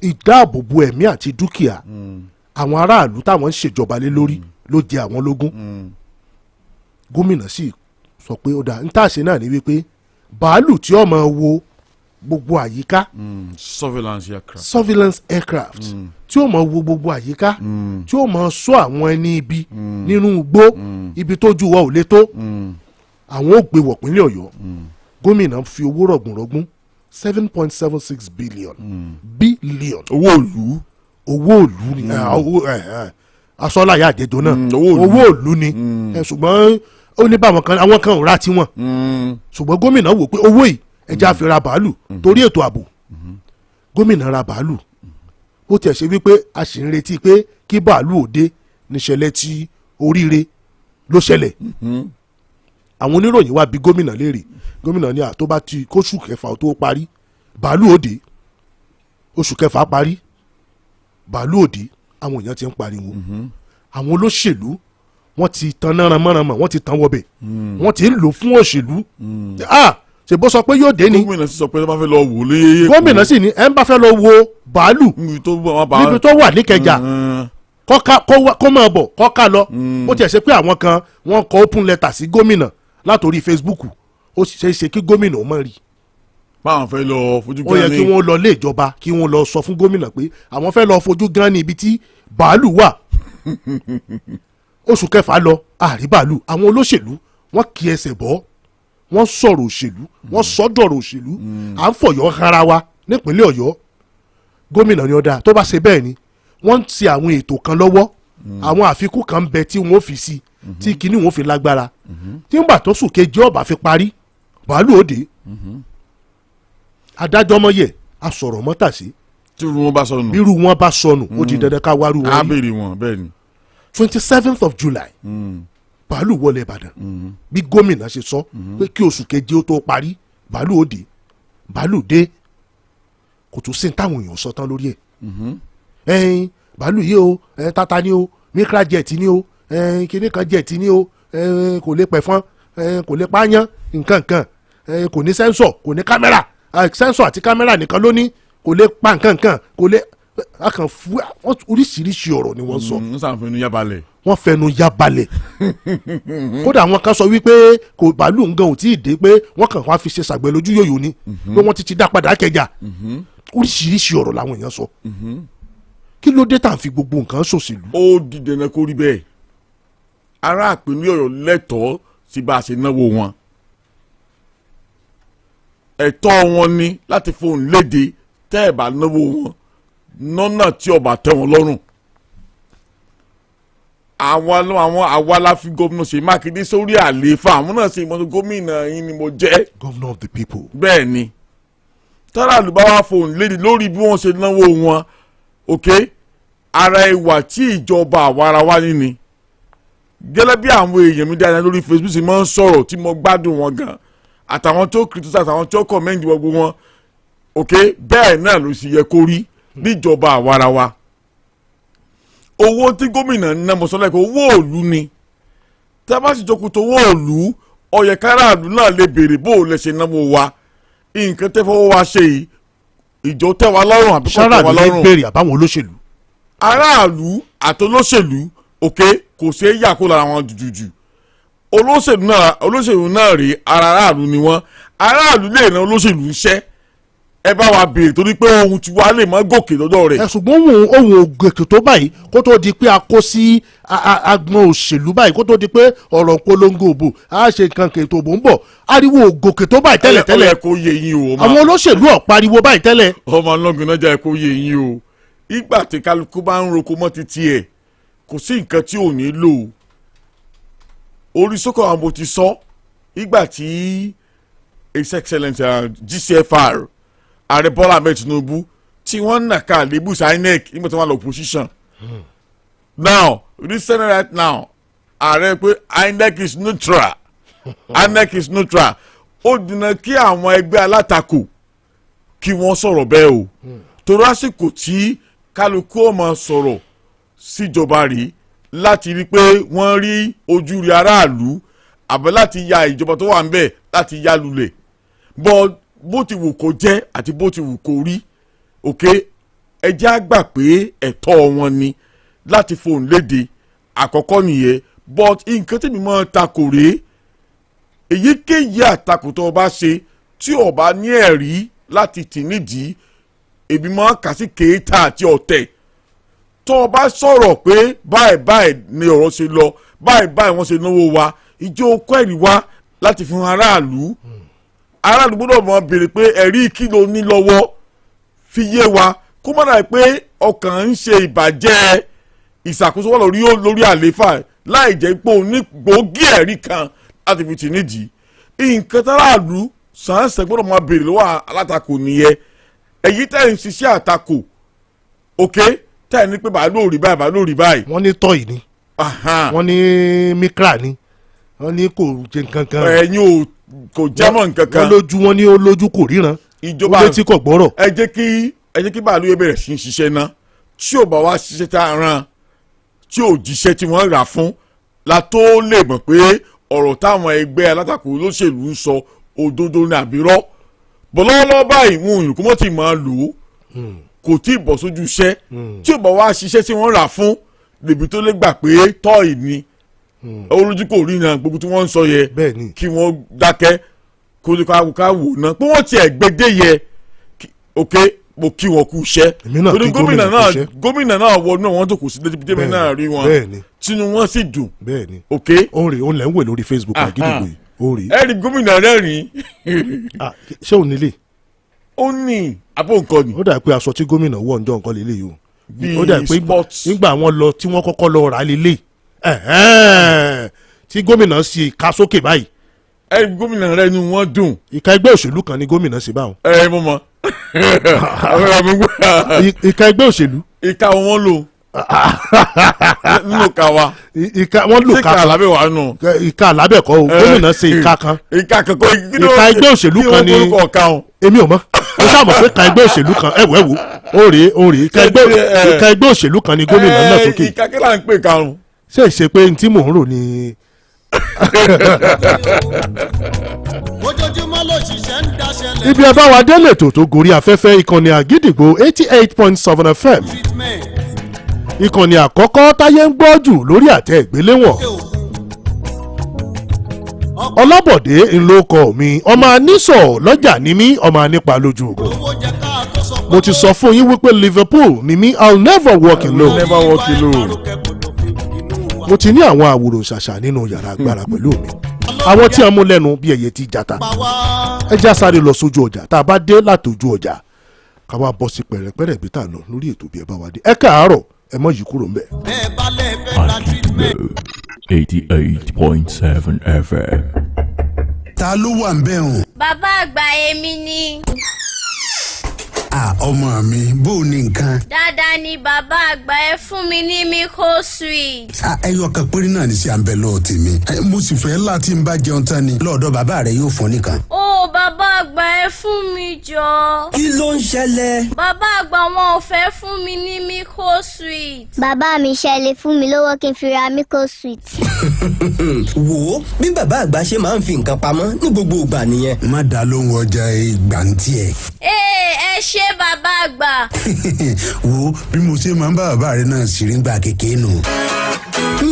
ìdáàbòbò ẹ̀mí àti dúkìá àwọn aráàlú táwọn ń ṣèjọba lé lórí ló jẹ àwọn lógún. Gómìnà sì sọ pé ó dáa nítàṣe náà ní wípé bàálù tí ó máa wo gbogbo àyíká surveillance aircraft tí ó máa wo gbogbo àyíká tí ó máa ṣọ́ àwọn ẹni ibi nínú igbó ibi tójú wa ò lè tó àwọn ò gbé wọ̀ pínlẹ̀ Ọ̀yọ́. Gómìnà fi owó rọ̀gùnrọ̀gùn 7.76 billion owó òlú ni asọ́láyà àjẹjọ náà owó òlú ni ṣùgbọ́n ó ní báwọn kan àwọn kan ò ra tiwọn ṣùgbọ́n gómìnà wò pé owó yìí ẹja fi ra bàálù torí ètò ààbò. Gómìnà ra bàálù ó tiẹ̀ ṣe wípé a sì ń retí pé kí bàálù òde níṣẹ̀lẹ̀ tí oríire ló ṣẹlẹ̀. àwọn oníròyìn wá bí gómìnà léèrè gómìnà ní tó bá ti kóṣù kẹfà tó parí bàálù òde oṣù kẹfà parí bàálù òde àwọn èèyàn ti ń pariwo àwọn olóṣèlú wọ́n ti tan náramọ́ramọ́ wọ́n ti tan wọbẹ̀ wọ́n ti ń lò fún òṣèlú ṣe bó sọ pé yóò dé ni. gómìnà sì sọ pé ẹ bá fẹ́ lọ wò lé. gómìnà sì ní ẹ ń bá fẹ́ lọ wo bàálù níbi tó wà níkẹjà kó máa bọ̀ kọ́ka lọ ó tiẹ̀ ṣe pé àwọn kan wọ́n kọ open letter sí gómìnà látòrí Facebook ó sì ṣe é ṣe kí gómìnà ó mọ̀ rí. báwọn fẹ́ lọ fojú gan ni. ó yẹ kí wọ́n lọ lé ìjọba kí wọ́n lọ sọ fún gómìnà pé àwọn fẹ́ lọ fojú gan ni ibi tí bàálù wà. oṣù kẹfà lọ àrí bàálù àwọn olóṣèlú wọ́n kì ẹsẹ̀ bọ́ wọ́n sọ̀rọ̀ òṣèlú wọ́n sọ́dọ̀rọ̀ òṣèlú à ń fọ̀yọ́ ara wa nípínlẹ̀ Ọ̀yọ́. Gómìnà ni ọ̀dà tó bá ṣe bẹ́ẹ̀ ni wọ́n ń ṣe àwọn ètò kan lọ́wọ́ àwọn àfikún kan bẹ tí wọ́n fi sí tí kinní wọn fi lágbára tí ń bà tó sùn kejì ọba fi parí bàálù òde adájọ́ mọ́yẹ̀ asọ̀rọ̀ mọ́tàsí. tí irú wọn bá sọnù. bí irú wọn bá sọnù ó di dandan ká wárú wọn. á béèrè wọn bẹ́ẹ̀ ni. 27th of July bàálù wọlé Ìbàdàn bí gómìnà ṣe sọ pé kí oṣù keje ó tó parí bàálù òde bàálù dé kò tún sí táwọn èèyàn sọ tán lórí ẹ̀. bàálù yìí o tata ni o micra jet ni o kíní kan jet ni o kò lè pẹ̀fọn kò lè pààyàn nǹkan kan kò ní sẹ́ńsọ̀ kò ní kámẹ́rà sẹ́ńsọ̀ àti kámẹ́rà nìkan ló ní kò lè pa nǹkan kan kò lè akàn fún oríṣiríṣi ọ̀rọ̀ ni wọ́n sọ. n sàn fẹnu yá balẹ̀. wọ́n fẹnu yá balẹ̀ kódà àwọn kan sọ wípé kò bàálù nǹkan ò tí ì dé pé wọ́n kàn wá fi ṣe ṣàgbẹ̀ lójú yòyò ni pé wọ́n ti dá padà kẹjà oríṣiríṣi ọ̀rọ̀ làwọn èèyàn sọ. kí ló dé tá à ń fi gbogbo nǹkan ṣòṣèlú. ó di dandan kó rí bẹ́ẹ̀ ará ìpínlẹ̀ Ọ̀yọ́ lẹ́tọ̀ọ́ sí bá a ṣe náwó wọn ẹ̀tọ́ wọn ni láti fohùn léde tẹ́ ẹ̀ bá náwó wọn nọ́nà tí ọba tẹ́ wọn lọ́rùn. àwọn àwa la fi gómìnà Ṣèyí Mákindé sórí àlééfà àwọn náà ṣe ìmọ̀tò gómìnà yín ni mo jẹ́. governor of the people. bẹ́ẹ̀ ni tọ́lá àlùbáwá fohùn léde lórí bí wọ́n ṣe náwó wọn òkè ara ìwà tí ìjọba àwarawa ní ni gẹ́lẹ́ bí àwọn èèyàn mi dáadáa lórí Facebook ṣe máa ń sọ̀rọ̀ tí mo gbádùn wọn gan àtàwọn tó criticize àtàwọn tó comment gbogbo wọn òkè bẹ́ẹ̀ náà ló sì yẹ kó rí níjọba àwarawa owó tí gómìnà ń ná mọ̀sánlẹ́kọ̀ọ́ owó òlu ni tá a bá sì jókòó tó wọ́ọ̀lù ọ̀yẹ̀ káràlú náà lè béèrè bó o lè ṣe náwó wa nǹkan tẹ́ fọwọ́ wa ṣe yìí ìjọ tẹ́ wa lọ́rùn àbí kò tẹ́ wa lọ́rùn. sára lè béèrè àbáwọn olóṣèlú. aráàlú àtolóṣèlú òkè kò ṣeé yà kó lára wọn jùjùjù olóṣèlú náà rí aráàlú ni wọ́n aráàlú lè ran olóṣèlú iṣẹ́ ẹ bá wa béèrè torí pé ohun tí wàá lè má gòkè lọ́dọ̀ rẹ̀. ṣùgbọ́n ohun ògèkè tó báyìí kó tó di pé a kó sí agbọn òṣèlú báyìí kó tó di pé ọ̀rọ̀ polongo òbò a ṣe nǹkan kètò òbò ń bọ̀ ariwo ògòkè tó báyìí tẹ́lẹ̀ kó yé yín o. àwọn olóṣèlú ọ̀pariwo báyìí tẹ́lẹ̀. ọmọ ọlọ́gbìn náà jẹ́ kó yé yín o ìgbà tí kálukú bá ń roko mọ́ títí ẹ̀ kò sí nǹkan tí ò ní lò orí sókò àwọn bó ti sọ ìgbà tí his excellence GCFR Ààrẹ Bọ́lá Ahmed Tinubu tí wọ́n nà ká lébùs INEC nígbà tí wọ́n lọ opposition. Now recent right now ààrẹ pé INEC is neutral INEC is neutral ó dènà kí àwọn ẹgbẹ́ alátakò kí wọ́n sọ̀rọ̀ bẹ́ẹ̀ o torí àsìkò tí kálukú ó máa sọ̀rọ̀ síjọba rí láti rí pé wọ́n rí ojú rí aráàlú àbẹ̀ láti ya ìjọba tó wà ń bẹ̀ láti ya lulẹ̀ bó ti wù kó jẹ́ àti bó ti wù kó rí òkè ẹjẹ́ á gbà pé ẹ̀tọ́ wọn ni láti fohùn léde àkọ́kọ́ nìyẹn but nǹkan tí mi máa takò rèé èyíkéyìí àtakò tó o bá ṣe tí o bá ní ẹ̀rí láti tì nídìí èmi máa kà sí kéétà àti ọ̀tẹ̀ tó o bá sọ̀rọ̀ pé báyìí ni ọ̀rọ̀ ṣe lọ báyìí wọ́n ṣe náwó wa ìjọ kọ́ ẹ̀rí wá láti fún aráàlú gbọ́dọ̀ mọ̀ béèrè pé ẹ̀rí kí ló ní lọ́wọ́ fi yé wa kó má dàbí pé ọkàn ń ṣe ìbàjẹ́ ìṣàkóso wà lórí àlééfà láì jẹ́ pé onígbòógì ẹ̀rí kan láti fi tì nídìí nǹkan táráàlú sàǹsẹ̀ gbọ́dọ̀ máa béèrè lọ́wọ́ alátakò nìyẹn èyí tẹ̀ ń ṣiṣẹ́ àtakò òkè tẹ̀ ní pé bàálù ò rí báyìí. wọ́n ní tọ́yì ni wọ́n ní mikra ni wọ́n ní kò jẹ nǹkan kan. ẹ̀yin kò jámọ́ nǹkan kan. wọ́n lójú wọn ní ó lójú kò ríran ó létí kò gbọ́rọ̀. ẹ jẹ́ kí bàálù yẹn bẹ̀rẹ̀ sí í ṣiṣẹ́ ná tí ò bá wá ṣiṣẹ́ tá a rán tí ò jíṣẹ́ tí wọ́n rà fún la tó lè mọ̀ pé ọ̀rọ̀ táwọn ẹgbẹ́ alátakò olóṣèlú ń sọ òdodo ní àbírọ́ bọ̀lọ́wọ́lọ́wọ́ báyìí wọn òyìnbó mọ́ ti máa lò ó kò tí ì bọ̀ sójú iṣẹ́ tí ò bá wá ṣiṣẹ́ tí wọ́n rà fún lèbi tó lè gbà pé tọ́ọ̀ì ni olójú kò rí na gbogbo tí wọ́n ń sọ yẹ kí wọ́n dákẹ́ kó lè ká wò ná pé wọ́n tiẹ̀ gbédè yẹ ok mo kí wọn kú iṣẹ́ torí gómìnà náà wọnú wọn tó kù sí débi náà rí wọn tínú wọn sì dùn ok. òun lẹ́ ń wè lórí Facebook àgídìgbò yìí òun rí. ẹ rí gómìnà rẹ rí. ṣé òun nílé. ó ní àbó nǹkan ni. ó dà pé aṣọ tí gómìnà wọ̀ ǹjọ́ nǹkan lélẹ̀ yìí o ó dà pé nígbà wọn lọ tí wọ́n kọ́kọ́ lọ rà lélẹ̀ tí gómìnà sì ká sókè báyìí. ẹ gómìnà rẹ ni wọ́n dùn. ìka ẹgbẹ́ òṣèlú kan ni gómìnà sì báwọn. ẹ mo mọ. ìka ẹgbẹ́ òṣèlú. ìka wọn lò nínú ká wa. ìka wọn lò ká kan. ìka alábẹ́ wa nù. ìka alábẹ́ kọ́ o gómìnà ṣe ìka kan. ìka kan kọ́ ìka ẹgbẹ́ òṣèlú kan ni èmi ò mọ̀ mo sábà pé ìka ẹgbẹ́ òṣèlú kan ẹ wẹ́wò ó rèé ìka ẹgbẹ́ òṣèlú kan ni gómìnà náà sókè. ìka kí là ń pè karùn. ṣé ìṣe pé ntí mò ń rò ni. ojoojúmọ́ lòṣìṣẹ́ ń daṣẹ́lẹ̀. ibi ẹ bá wa délé tó gorí afẹ́fẹ́ ìkànnì àgídìgbò 88.7 FM ìkànnì àkọ́kọ́ táyé ń gbọ́ jù lórí àtẹ ìgbéléwọ̀n. Ọlábọ̀dé ńlọkọ mi ọmọ anísọ̀ lọ́jà ni mí ọmọ anípa lójú ogun. mo ti sọ fún yín wípé Liverpool ni mí I'll never walk alone. never walk alone. mo ti ní àwọn àwòrán ṣàṣà nínú yàrá agbára pẹ̀lú mi àwọn tí a mú lẹ́nu bí ẹyẹ ti jata ẹ já sáré lọ sójú ọjà tá a bá dé látòjú ọjà ká wá bọ́ sí pẹ̀rẹ̀pẹ̀rẹ̀ bí tà lọ lórí ètò bí ẹ bá wá dé ẹ káàárọ̀ ẹ mọ̀ yìí kúrò ńbẹ̀. 88.7 FM. ta ló wà ń bẹ̀ hàn. bàbá àgbà èmi ni. ọmọ mi bó o ní nǹkan. dáadáa ni bàbá àgbà ẹ fún mi ní Miko sweet. ẹyọ kan péré náà ní sí à ń bẹ lọ́ọ̀ tèmi mo sì fẹ́ láti ń bá jẹun tán ni lọ́ọ̀dọ̀ bàbá rẹ yóò fún nìkan. ó bàbá àgbà ẹ fún mi jọ. kí ló ń ṣẹlẹ̀. bàbá àgbà wọn ò fẹ́ fún mi ní Miko sweet. bàbá mi ṣẹlẹ̀ fún mi lówó kí n fi ra Miko sweet. Wo bí bàbá àgbà ṣe máa ń fi nǹkan pamọ́ ní gbogbo ìgbà nìyẹn. má dá lóhùn ọjà ìgbàntí ẹ. ẹ ṣé bàbá àgbà. wo bí mo ṣe máa ń bá bàbá rẹ náà ṣeré ń gbà kékeré nù.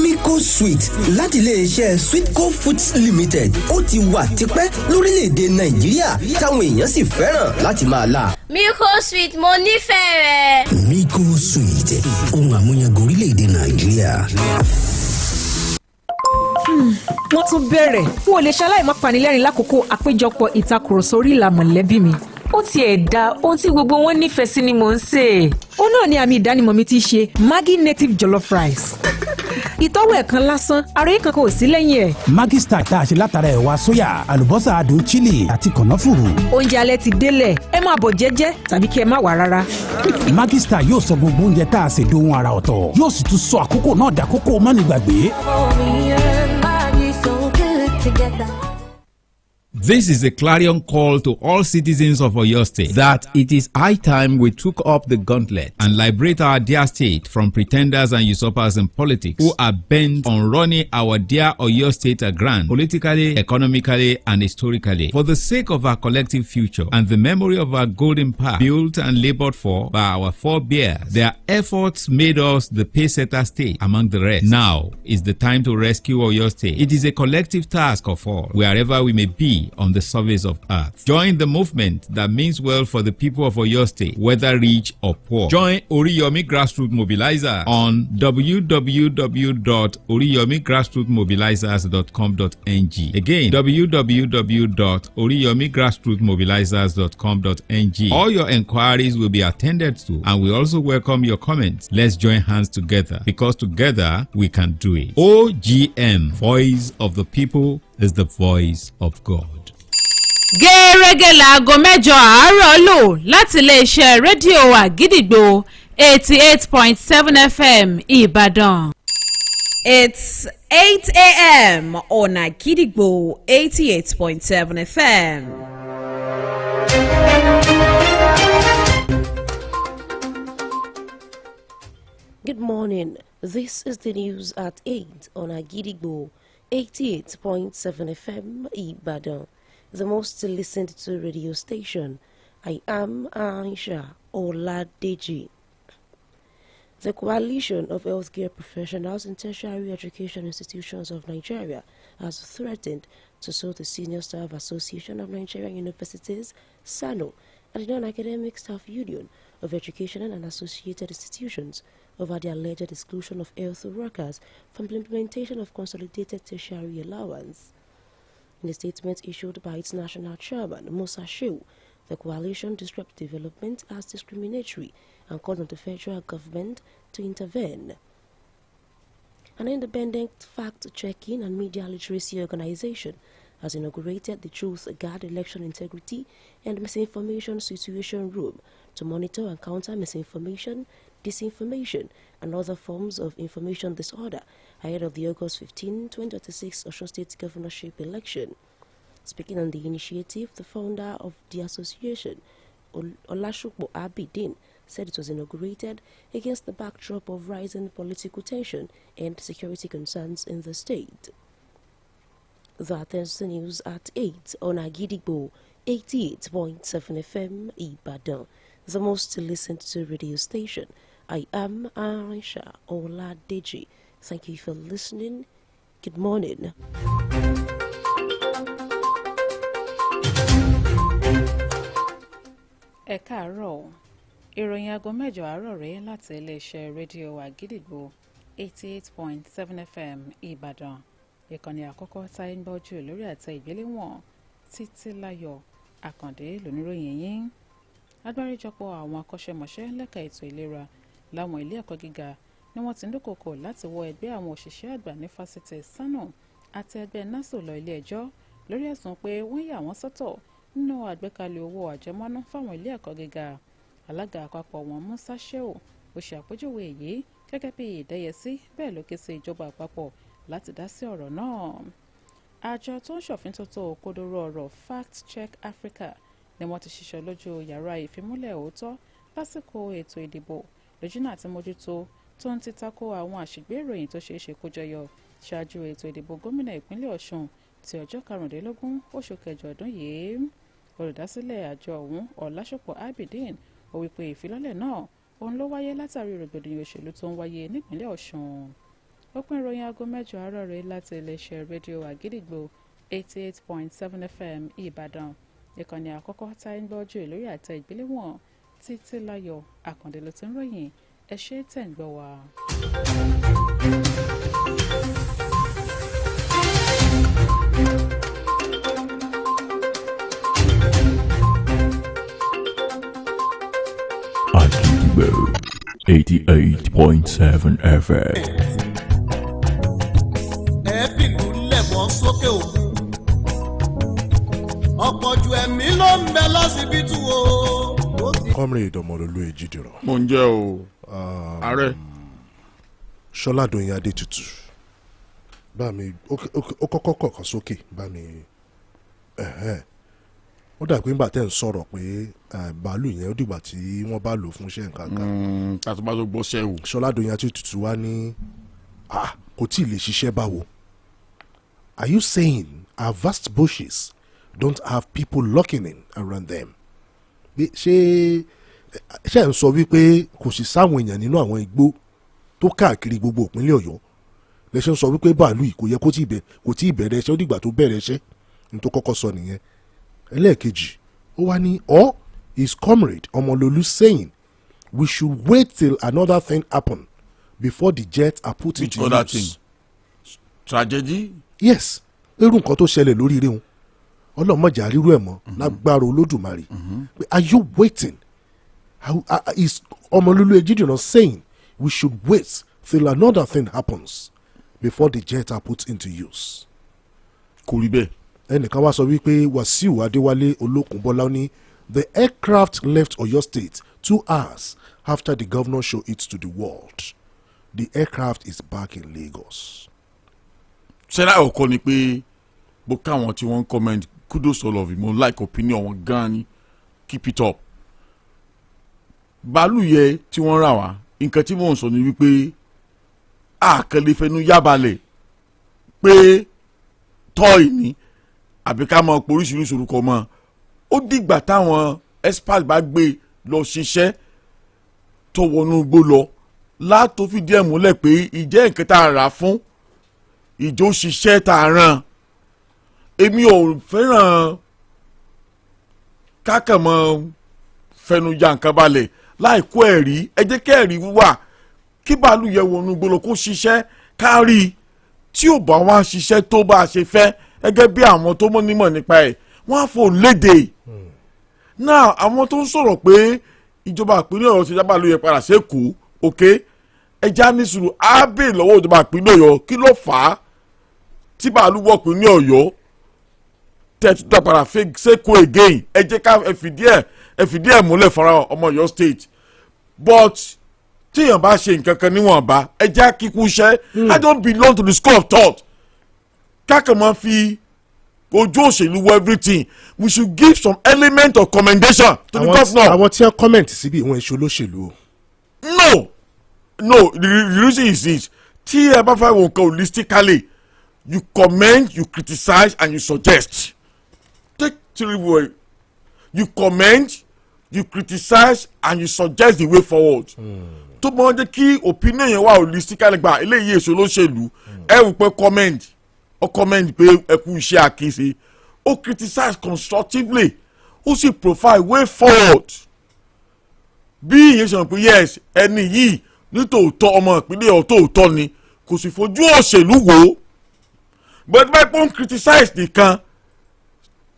Miko Sweet láti iléeṣẹ́ Sweetco Foods Limited ó ti wà tipẹ́ lórílẹ̀‐èdè Nàìjíríà táwọn èèyàn sì fẹ́ràn láti máa là. Miko Sweet mo nífẹ̀ẹ́ rẹ̀. Miko Sweet ohun àmúyangàn orílẹ̀‐èdè Nàìjíríà. Wọ́n tún bẹ̀rẹ̀ n ò lè ṣaláì má panilẹ́rìn lákòókò àpéjọpọ̀ ìtakùrọ̀sọ orí ìlà mọ̀lẹ́bí mi. Ó tiẹ̀ da ohun tí gbogbo wọn nífẹ̀ẹ́ sí ni mò ń sè. Ó náà ni àmì ìdánimọ̀ mi ti ṣe Maggi native jollof rice. Ìtọ́wò ẹ̀kan lásán ara yìí kankan ò sí lẹ́yìn ẹ̀. Maggi Star tá a ṣe látara ẹ̀wà sóyà àlùbọ́sà adùn chili àti kànáfùrù. Oúnjẹ alẹ́ ti délẹ̀ ẹ máa bọ̀ jẹ́jẹ́ tàbí kí ẹ má wá rárá. Maggi Star yóò sọ gbogbo oúnjẹ tá a ṣe dohun àrà ọ̀tọ̀ yóò sì tún sọ àkókò náà dàkókò mánigbàgbé. This is a clarion call to all citizens of Oyo State that it is high time we took up the gauntlet and liberate our dear state from pretenders and usurpers in politics who are bent on running our dear Oyo State aground politically, economically, and historically. For the sake of our collective future and the memory of our golden past built and labored for by our forebears, their efforts made us the pacesetter state among the rest. Now is the time to rescue Oyo State. It is a collective task of all, wherever we may be on the surface of earth. Join the movement that means well for the people of Oyo State, whether rich or poor. Join Oriyomi Grassroots Mobilizer on www.oriyomigrassrootsmobilizers.com.ng. Again, www.oriyomigrassrootsmobilizers.com.ng. All your inquiries will be attended to, and we also welcome your comments. Let's join hands together, because together we can do it. OGM, Voice of the People, is the voice of God. Gẹ́rẹ́gẹ́ láago 8 àárọ̀ lò láti iléeṣẹ́ rédíò Àgídìgbò 88.7 FM Ìbàdàn. It's 8 a.m. on Àgídìgbò 88.7 FM. Good morning. This is the news at 8 on Àgídìgbò 88.7 FM Ìbàdàn, the most listened to radio station. I am Anisoloja. The Coalition of Healthcare Professionals in Tertiary Education Institutions of Nigeria has threatened to sue the Senior Staff Association of Nigerian Universities, SANO, and the Non-Academic Staff Union of Educational and Associated Institutions over the alleged exclusion of health workers from the implementation of consolidated tertiary allowance. In a statement issued by its national chairman, Musa Shehu, the coalition described the development as discriminatory and called on the federal government to intervene. An independent fact-checking and media literacy organization has inaugurated the Truth Guard Election Integrity and Misinformation Situation Room to monitor and counter misinformation, disinformation, and other forms of information disorder ahead of the August 15, 2026 Osun State governorship election. Speaking on the initiative, the founder of the association, Olashukbo Abidin, said it was inaugurated against the backdrop of rising political tension and security concerns in the state. That ends the news at 8 on Àgídìgbò 88.7 FM Ìbàdàn, the most listened to radio station. I am Anisoloja. Thank you for listening. Good morning. Ẹ káàárọ̀, ìròyìn aago 8 àárọ̀ rèé láti iléeṣẹ́ rédíò Àgídìgbò 88.7 FM Ìbàdàn. Ìkànnì àkọ́kọ́ táyé ń gbọ́ jù lórí àtẹ ìgbéléwọ̀n Títílayọ̀ Àkàndé lóníròyìn yín. Agbáríjọpọ̀ àwọn akọ́ṣẹ́mọṣẹ́ lẹ́ka ètò ìlera láwọn ilé ẹ̀kọ́ gíga ni wọ́n ti ń dúnkòokò láti wọ ẹgbẹ́ àwọn òṣìṣẹ́ àgbà ní fásitì SANO àti ẹgbẹ́ NASO lọ ilé ẹjọ́ lórí ẹ̀sùn pé wọ́n yà wọ́n sọ́tọ̀ nínú àgbékalẹ̀ owó àjẹmọ́nú fáwọn ilé ẹ̀kọ́ gíga. Alága àpapọ̀ wọn Musa Shehu ó ṣe àpèjúwe èyí gẹ́gẹ́ bí ìdẹ́yẹsí, bẹ́ẹ̀ ló ké sí ìjọba àpapọ̀ láti dá sí ọ̀rọ̀ náà. Àjọ tó ń ṣòfintótó òkodoro ọ̀rọ̀ Fact Check Africa ni wọ́n ti ṣiṣọ́ lójú yàrá ìfimúlẹ̀ òótọ́ lásìkò ètò ìdìbò lójúnà àti mójútó tó ń títako àwọn àṣìgbé ìròyìn tó ṣeé ṣe kó jẹyọ ṣáájú ètò ìdìbò gómìnà ìpínlẹ̀ Ọ̀ṣun ti ọjọ́ 15 oṣù kẹjọ ọdún yìí. Olùdásílẹ̀ àjọ ọ̀hún Ọ̀làṣọpọ̀ Abidin ó wí pé ìfilọ́lẹ̀ náà òun ló wáyé látàrí rògbòdìyàn òṣèlú tó ń wáyé nípínlẹ̀ Ọ̀ṣun. Ó pín ìròyìn aago 6 àárọ̀ rẹ̀ láti iléeṣẹ́ rédíò Àgídìgbò 88.7 FM Ìbàdàn. Ìkànnì àkọ́kọ́ tá ń gbọ́ jù lórí àtẹ ìgbéléwọ̀n Títílayọ̀ Àkàndé ló ti ń ròyìn. Ẹ ṣé tẹ̀ ń gbọ́ wa. Àgídìgbò 88.7 FM. ẹ fìlú lẹ̀bọ̀ sókè òkun ọ̀pọ̀ ju ẹ̀mí ló ń bẹ lọ́sibítù o. Comrade Ọmọlólú Èjìdìran. mo ń jẹ́ o ààrẹ. Ṣọlá Dòyin Adétutù bá mi ó kọ́kọ́ kọ̀ọ̀kan sókè bá mi ó dà pé nígbà tẹ́ ń sọ̀rọ̀ pé bàálù yẹn ó dìgbà tí wọ́n bá lò fún iṣẹ́ nǹkan kan. tàbí bá tó gbọ́ sẹ́wù. Ṣọlá Dòyin Adétutù wá ní kò tí ì lè ṣiṣẹ́ báwo. Are you saying our vast bushes don't have people locking in around them? ṣé ń sọ wípé kò sì sáwọn èèyàn nínú àwọn igbó tó káàkiri gbogbo ìpínlẹ̀ Ọ̀yọ́ lẹ́sẹ̀ ń sọ wípé bàálù yìí kò yẹ kò tí ì bẹ̀rẹ̀ iṣẹ́ ó dìgbà tó bẹ̀rẹ̀ iṣẹ́ ní tó kọ́kọ́ sọ nìyẹn. Ẹlẹ́ẹ̀kejì ó wá ní his comrade Ọmọlólú saying we should wait till another thing happen before the jets are put into use. Which other thing? Tragedy? Yes, irú nǹkan tó ṣẹlẹ̀ lórí ire wọn ọlọ́mọdé àrírú ẹ̀ mọ́ lágbára Olódùmarè. Are you waiting? Is Ọmọlólú Èjìdìran saying we should wait till another thing happens before the jets are put into use? Kò rí bẹ́ẹ̀. Ẹnìkan wá sọ wípé Wàsíù Adéwálé Olókùnbọ́lá ní the aircraft left Oyo State 2 hours after the governor showed it to the world. The aircraft is back in Lagos. Ṣẹ́ra ọkọ ni pé bó káwọn tí wọ́n ń comment kudos all of you mo like opinion wọn gan ni keep it up. Bàálù yẹ tí wọ́n rà wá nǹkan tí mò ń sọ ni wípé àkàlẹ́ fẹnu yábalẹ̀ pé tọ́ì ni àbí ká mọ oríṣiríṣi orúkọ mọ́ ó dìgbà táwọn expert bá gbé lọ ṣiṣẹ́ tó wọnú igbó lọ látó fìdí ẹ̀ múlẹ̀ pé ìjẹ́ nǹkan tá a rà fún ìjó ṣiṣẹ́ tá a ràn. Èmi ò fẹ́ràn kákàmọ́ fẹnujà nǹkan balẹ̀ láì kó ẹ̀rí ẹ jẹ́ kí ẹ̀rí wà kí bàálù yẹ wọnú igbó lọ kó ṣiṣẹ́ kárí tí ò bá wá ṣiṣẹ́ tó bá a ṣe fẹ́ gẹ́gẹ́ bí àwọn tó mọ̀ nímọ̀ nípa ẹ̀ wọ́n á fò léde. Náà àwọn tó ń sọ̀rọ̀ pé ìjọba ìpínlẹ̀ Ọ̀yọ́ ti dábàá ló yẹ padà sékòó òkè ẹja ní sùúrù á bèè lọ́wọ́ ìjọba ìpínlẹ̀ Ọ̀yọ́ kí ló fà á tí bàálù wọ̀ ìpínlẹ̀ Ọ̀yọ́ tẹ̀tù tó padà sékòó again ẹ jẹ́ ká ẹ fìdí ẹ̀ múlẹ̀ fara ọmọ Ọ̀yọ́ state but tíyàn bá ṣe nǹkan kan níwọ̀nba ẹ jẹ́ kíkú iṣẹ́ I don't belong to the school of thought kákan máa fi ojú òṣèlú wo everything we should give some element of commendation to the governor. Àwọn tí wọ́n comment síbi ìwọ̀n ìṣó olóṣèlú o. No the reason is this tí ẹ bá fẹ́ wo nǹkan holistically you comment you criticize and you suggest take 3 words you comment you criticize and you suggest the way forward. Tó mọ̀ jẹ́ kí opinion yẹn wà holistically gba eléyìí èso olóṣèlú ẹ wò pé comment ó comment pé ẹ kú iṣẹ́ àkíyèsí ó criticize constructively ó sì provide way forward. Bí ìyẹn sọ pé yes ẹni yìí nítòótọ́ ọmọ ìpínlẹ̀ ọ̀tọ̀ọ̀tọ̀ ni kò sì fojú òṣèlú wò ó but báyìí pé ó ń criticize nìkan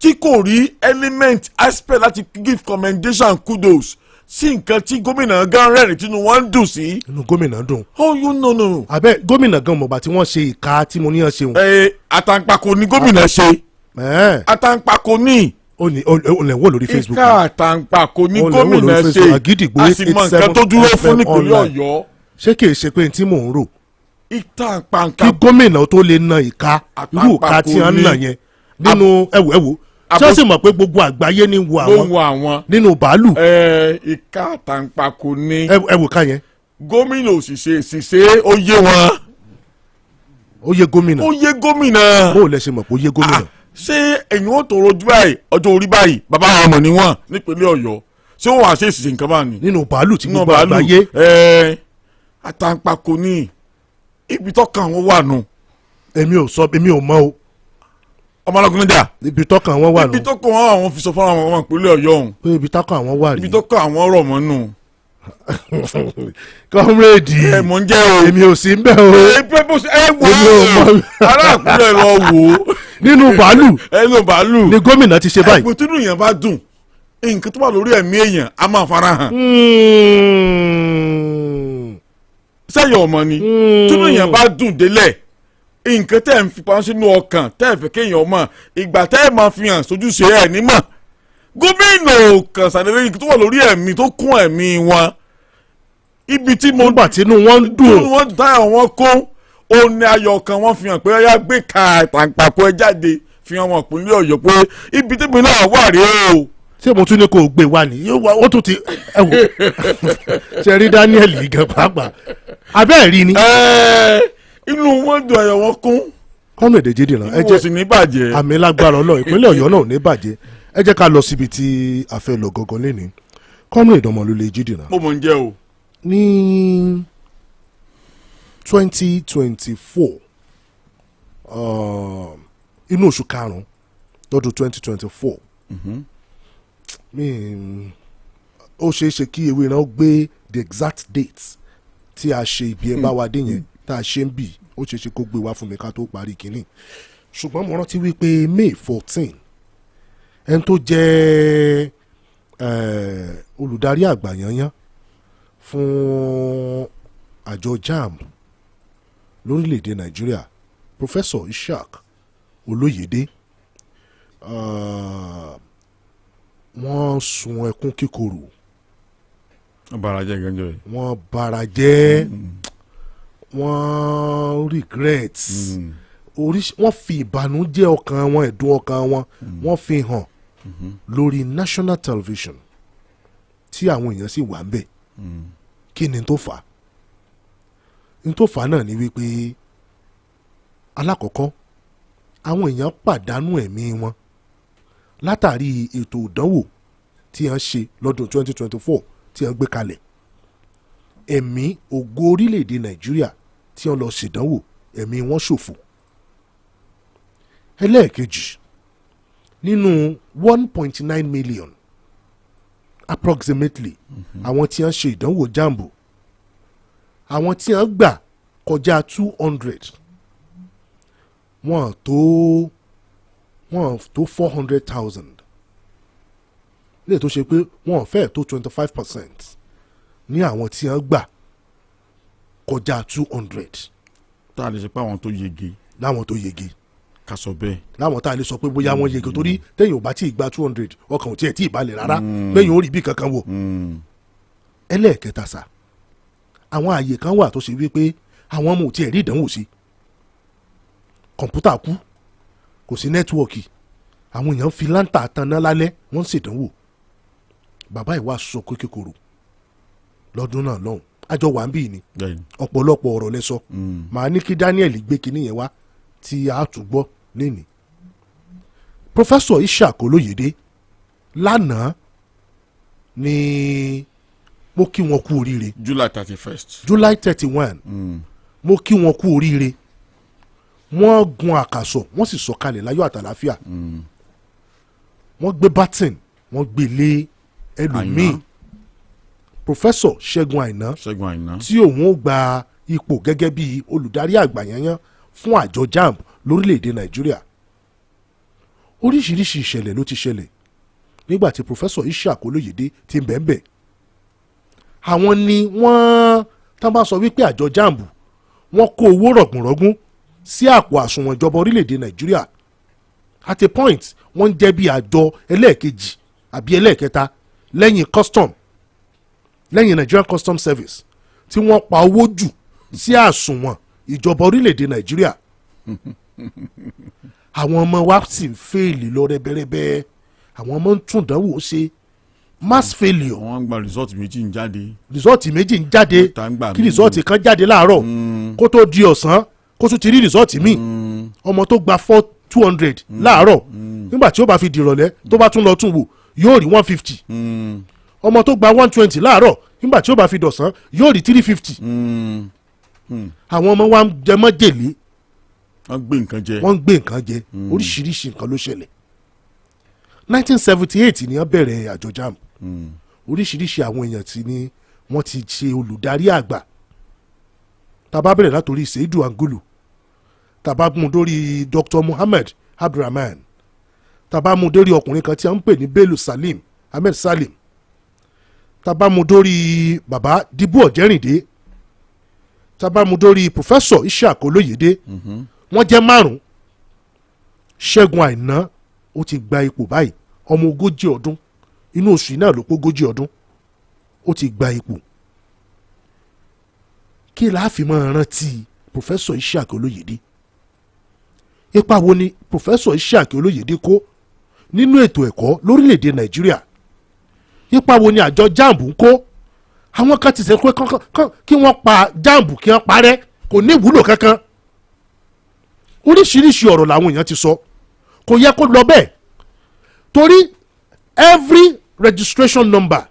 tí kò rí element aspect láti give commendation kudos sí nǹkan tí gómìnà gan rẹ́rìn tínú wọn ń dùn sí. inú gómìnà dùn. oh you know no. abẹ gómìnà gan mọ̀gbà tí wọ́n ṣe ìka tí mo ní yàn ṣeun. àtàǹpàkò ni gómìnà ṣe. àtàǹpàkò ni. o lè wò lórí Facebook. ìka àtàǹpàkò ni gómìnà ṣe àsìmọ̀ nǹkan tó dúró fún nípínlẹ̀ Ọ̀yọ́. ṣé kìí ṣe pé tí mò ń rò. ìtàǹpàǹkà. kí gómìnà tó lè na ìka irú ìka tí wọ́n ń nà yẹn nínú ẹ̀wò tí wọ́n sì mọ̀ pé gbogbo àgbáyé ní wo àwọn nínú bàálù. ìka àtàǹpàkò ni. ẹ wò ká yẹn. gómìnà òṣìṣẹ́ ó yé wọn. ó yé gómìnà. ó yé gómìnà. bó o lẹ ṣe mọ̀ pé ó yé gómìnà. ṣé ẹ̀yin ó tọrọ ojú báyìí ọjọ́ orí báyìí bàbá àwọn ọmọ níwọ̀n nípínlẹ̀ Ọ̀yọ́ ṣé wọ́n wá ṣe ìṣìṣẹ́ nǹkan bá ní. nínú bàálù tí gbogbo àgbáyé. àtàǹpàkò ní ibi tọ́kàn wọn wà nù. èmi ò mọ̀ o. ọmọlọ́gbọ́n jà. ibi tọ́kàn wọn wà nù. ibi tọ́kàn wọn àwọn fi sọ fún àwọn ọmọ ìpínlẹ̀ Ọ̀yọ́ ọ̀hún. pé ibi tọ́kàn àwọn wà rí. ibi tọ́kàn àwọn rọ̀ mọ́ nù. kọ́mírèdì mò ń jẹ́ o. èmi ò sí ń bẹ̀ o. èmi ò mọ̀ aláàkúrẹ́ lọ wò ó. nínú bàálù ni gómìnà ti ṣe báyìí. ẹ̀gbọ́n tínú yẹn bá dùn nǹkan tó wà lórí ẹ̀mí èèyàn á máa fara hàn. sẹ́yìn ọmọ ni tínú yẹn bá dùn délẹ̀ nǹkan tẹ́ ẹ̀ ń fipá sínú ọkàn tẹ́ ẹ̀ fẹ́ kéèyàn mọ̀ ìgbà tẹ́ ẹ̀ máa fi hàn sójúṣe ẹ̀ nímọ̀ gómìnà kan sàdédé nǹkan tó wà lórí ẹ̀mí tó kún ẹ̀mí wọn ibi tí mo nígbà tínú wọn ń dùn tínú wọn táyà wọn kó ó ní ayọ̀ kan wọ́n fi hàn pé ọyá gbé ka àtàǹpàkò ẹ jáde fi hàn wọn ìpínlẹ̀ Ọ̀yọ́ pé ibi tẹ́mi náà wà rí o. ṣé mo tún ní kó o gbé wa ní ó tún ti ẹ wò ṣe rí Daniel yìí gan pàápàá abẹ́ẹ̀ rí ni. inú wọn dùn ayọ̀ wọn kún. kọ́mẹ̀dẹ̀ jíde náà ẹ jẹ́ sì ní bàjẹ́. àmì lágbára Ọlọ́run ìpínlẹ̀ Ọ̀yọ́ náà ò ní bàjẹ́ ẹ jẹ́ ká lọ síbi tí a fẹ́ lọ gangan lẹ́ni kọ́mẹ̀dẹ̀ ọmọlúlẹ̀ jíde náà. mo mọ̀ ń jẹ́ o. ní 2024 inú oṣù karùn-ún lọ́dún 2024 ó ṣeé ṣe kí ewé náà gbé the exact date tí a ṣe ibi ẹ bá wa dé yẹn tá a ṣe ń bì ó ṣeé ṣe kó gbé wá fún mi ká tó parí kínní ṣùgbọ́n mo rántí wípé May 14 ẹni tó jẹ́ olùdarí àgbà yanyan fún àjọ JAMB lórílẹ̀‐èdè Nàìjíríà Professor Ishaq Olóyèdé wọ́n sun ẹkún kíkorò. wọ́n bara jẹ́ gẹ́gẹ́ rẹ̀. wọ́n bara jẹ́ wọ́n regret wọ́n fi ìbànújẹ́ ọkàn wọn ẹ̀dùn ọkàn wọn wọ́n fi hàn lórí national television tí àwọn èèyàn sì wà ń bẹ̀. kí ni tó fà á? n tó fà á náà ni wípé alákọ̀ọ́kọ́ àwọn èèyàn pàdánù ẹ̀mí wọn látàrí ètò ìdánwò tí wọ́n ṣe lọ́dún 2024 tí wọ́n gbé kalẹ̀ ẹ̀mí ògo orílẹ̀-èdè Nàìjíríà tí wọ́n lọ ṣèdánwò ẹ̀mí wọn ṣòfò. ẹlẹ́ẹ̀kejì nínú 1.9 million approximately àwọn tí wọ́n ṣe ìdánwò JAMB àwọn tí wọ́n gbà kọjá 200 wọ́n tó 400,000 lè tó ṣe pé wọ́n fẹ́ tó 25% ní àwọn tí wọ́n gbà kọjá 200. tá a lè ṣe pé àwọn tó yege. láwọn tó yege. ká sọ bẹ́ẹ̀. láwọn tá a lè sọ pé bóyá wọ́n yege torí téèyàn ò bá tí ì gba 200 ọkàn ò tiẹ̀ tí ì balẹ̀ rárá lẹ́yìn ó rí bí kankan wò. ẹlẹ́ẹ̀kẹta sà àwọn àyè kan wà tó ṣe wípé àwọn ọmọ ò tiẹ̀ rí ìdánwò sí kọ̀ǹpútà kú kò sí nẹ́tíwọ̀kì àwọn èèyàn fi láńtà tanná lálẹ́ wọ́n ń ṣèdánwò bàbá ìwà sọ kékeré lọ́dún náà lọ́hùn àjọ wà ń bì ní ọ̀pọ̀lọpọ̀ ọ̀rọ̀ lẹ́sọ màá ní kí Daniel gbé kinní yẹn wá tí a tún gbọ́ lẹ́nìí. Professor Ishaq Olóyèdé lánàá ni mo kí wọn kú oríire. July 31st. July 31 mo kí wọn kú oríire wọ́n gun àkàsọ̀ wọ́n sì sọ̀kalẹ̀ láyọ̀ àtàlàáfíà wọ́n gbé baton wọ́n gbé lé ẹlòmíì Professor Ṣẹ́gun Àìná tí òun ó gba ipò gẹ́gẹ́ bí olùdarí àgbà yanyan fún àjọ JAMB lórílẹ̀‐èdè Nàìjíríà. Oríṣiríṣi ìṣẹ̀lẹ̀ ló ti ṣẹlẹ̀ nígbà tí Professor Ishaq Olóyèdé ti ń bẹ̀ ń bẹ̀. Àwọn ni wọ́n tá bá sọ wípé àjọ JAMB wọ́n kó owó rọ̀gùnrọ̀gùn sí àpò àsùnwọ̀n ìjọba orílẹ̀‐èdè Nàìjíríà. At a point wọ́n ń jẹ́ bí àjọ ẹlẹ́ẹ̀kejì àbí ẹlẹ́ẹ̀kẹta lẹ́yìn custom lẹ́yìn Nigerian Customs Service tí wọ́n pa owó jù sí àsùnwọ̀n ìjọba orílẹ̀‐èdè Nàìjíríà. Àwọn ọmọ wa sì ń fèèlì lọ rẹ́bẹ́rẹ́bẹ́ àwọn ọmọ ń tún ìdánwò ṣe mass failure. wọ́n ń gba result méjì ń jáde. result méjì ń jáde kí result kan jáde láàárọ̀ kó tó di ọ̀sán kó tún ti rí rìsọ́ọ̀tì míì ọmọ tó gba 200 láàárọ̀ nígbà tí ó bá fi dìrọ̀lẹ́ tó bá tún lọ tún wò yóò rí 150 ọmọ tó gba 120 láàárọ̀ nígbà tí ó bá fi dọ̀sán yóò rí 350 àwọn ọmọ wa ń jẹ májèlé wọ́n gbé nǹkan jẹ oríṣiríṣi nǹkan ló ṣẹlẹ̀ 1978 ni wọ́n bẹ̀rẹ̀ àjọ JAMB oríṣiríṣi àwọn èèyàn tí ni wọ́n ti ṣe olùdarí àgbà tá bá bẹ̀rẹ̀ látòrí Seidu Angulu tá bá mú dórí Dr. Muhammad Abdulrahman tá bá mú dórí ọkùnrin kan tí a ń pè ní Bello Salim Ahmed Salim tá bá mú dórí baba Dibu Ọ̀jẹ́rìndé tá bá mú dórí Professor Ishaq Olóyèdé wọ́n jẹ́ 5 Ṣẹ́gun Àìná ó ti gba ipò báyìí ọmọ 40 ọdún inú oṣù náà ló pé 40 ọdún ó ti gba ipò kí la fi máa rántí Professor Ishaq Olóyèdé ipa wo ni Professor Ishaq Olóyèdé kó nínú ètò ẹ̀kọ́ lórílẹ̀‐èdè Nàìjíríà ipa wo ni àjọ JAMB ń kó àwọn kan ti sẹ́ pé kí wọ́n pa JAMB kí wọ́n parẹ́ kò ní ìwúlò kankan oríṣiríṣi ọ̀rọ̀ làwọn èèyàn ti sọ kò yẹ kó lọ bẹ́ẹ̀ torí every registration number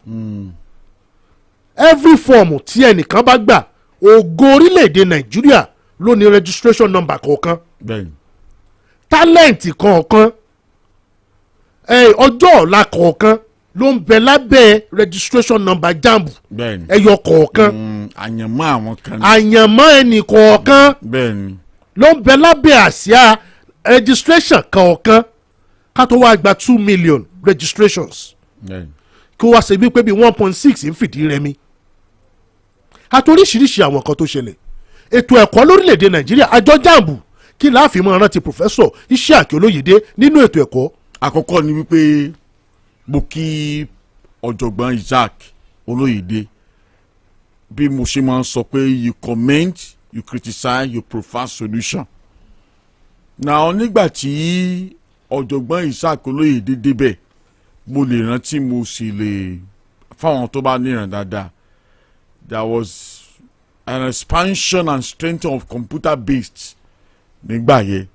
every form tí ẹnìkan bá gbà ògo orílẹ̀-èdè Nàìjíríà ló ní registration number kọ̀ọ̀kan talent kọ̀ọ̀kan ọjọ́ ọ̀la kọ̀ọ̀kan ló ń bẹ lábẹ́ registration number JAMB ẹyọ kọ̀ọ̀kan àyànmọ́ ẹnì kọ̀ọ̀kan ló ń bẹ lábẹ́ àsíá registration kọ̀ọ̀kan ká tó wá gba 2 million registrations kí ó wá ṣe wípé bí 1.6 ń fìdí rẹmi àti oríṣiríṣi àwọn kan tó ṣẹlẹ̀ ètò ẹ̀kọ́ lórílẹ̀‐èdè Nàìjíríà àjọ JAMB kí láàfin máa rántí Professor Ishaq Olóyèdé nínú ètò ẹ̀kọ́. àkọ́kọ́ ni wípé mo kí ọ̀jọ̀gbọ́n Ishaq Olóyèdé bí mo ṣe máa ń sọ pé you comment you criticize you provide solution. now nígbà tí ọ̀jọ̀gbọ́n Ishaq Olóyèdé débẹ̀ mo lè rántí mo sì lè fáwọn tó bá níran dáadáa there was an expansion and strengthening of computer based nígbà yẹn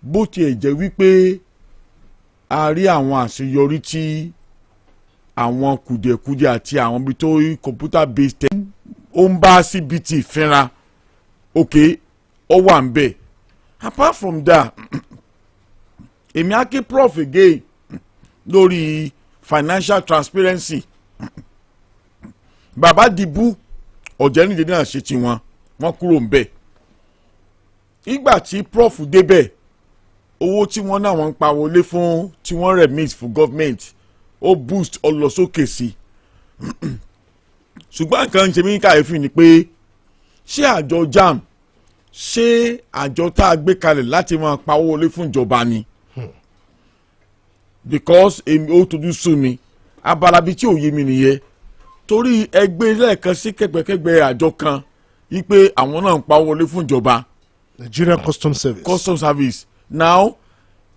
bó tiẹ̀ jẹ́ wípé a rí àwọn àṣeyọrí tí àwọn kùdìẹ̀kudiẹ àti àwọn ibi tó computer based ó ń bá CBT fínra ok ó wà ń bẹ̀ apart from that èmi á kí prof again lórí financial transparency bàbá Dìbú Ọ̀jẹ́rìndé náà ṣe tiwọn wọ́n kúrò ń bẹ̀ ìgbà tí prof débẹ̀ owó tí wọ́n náà wọ́n ń pa wọlé fún tí wọ́n remit fún government ó boost ọlọ́sókè sí ṣùgbọ́n nǹkan ń ṣe mí kàyéfì ni pé ṣé àjọ JAMB ṣé àjọ tá a gbé kalẹ̀ láti máa pa owó wọlé fún ìjọba ni because èmi ó tójú sú mi abalabi tí ò yé mi nìyẹn torí ẹgbẹ́ lẹ́ẹ̀kan sí kẹgbẹ́kẹgbẹ́ àjọ kan wípé àwọn náà ń pa owó wọlé fún ìjọba Nigerian Customs Service now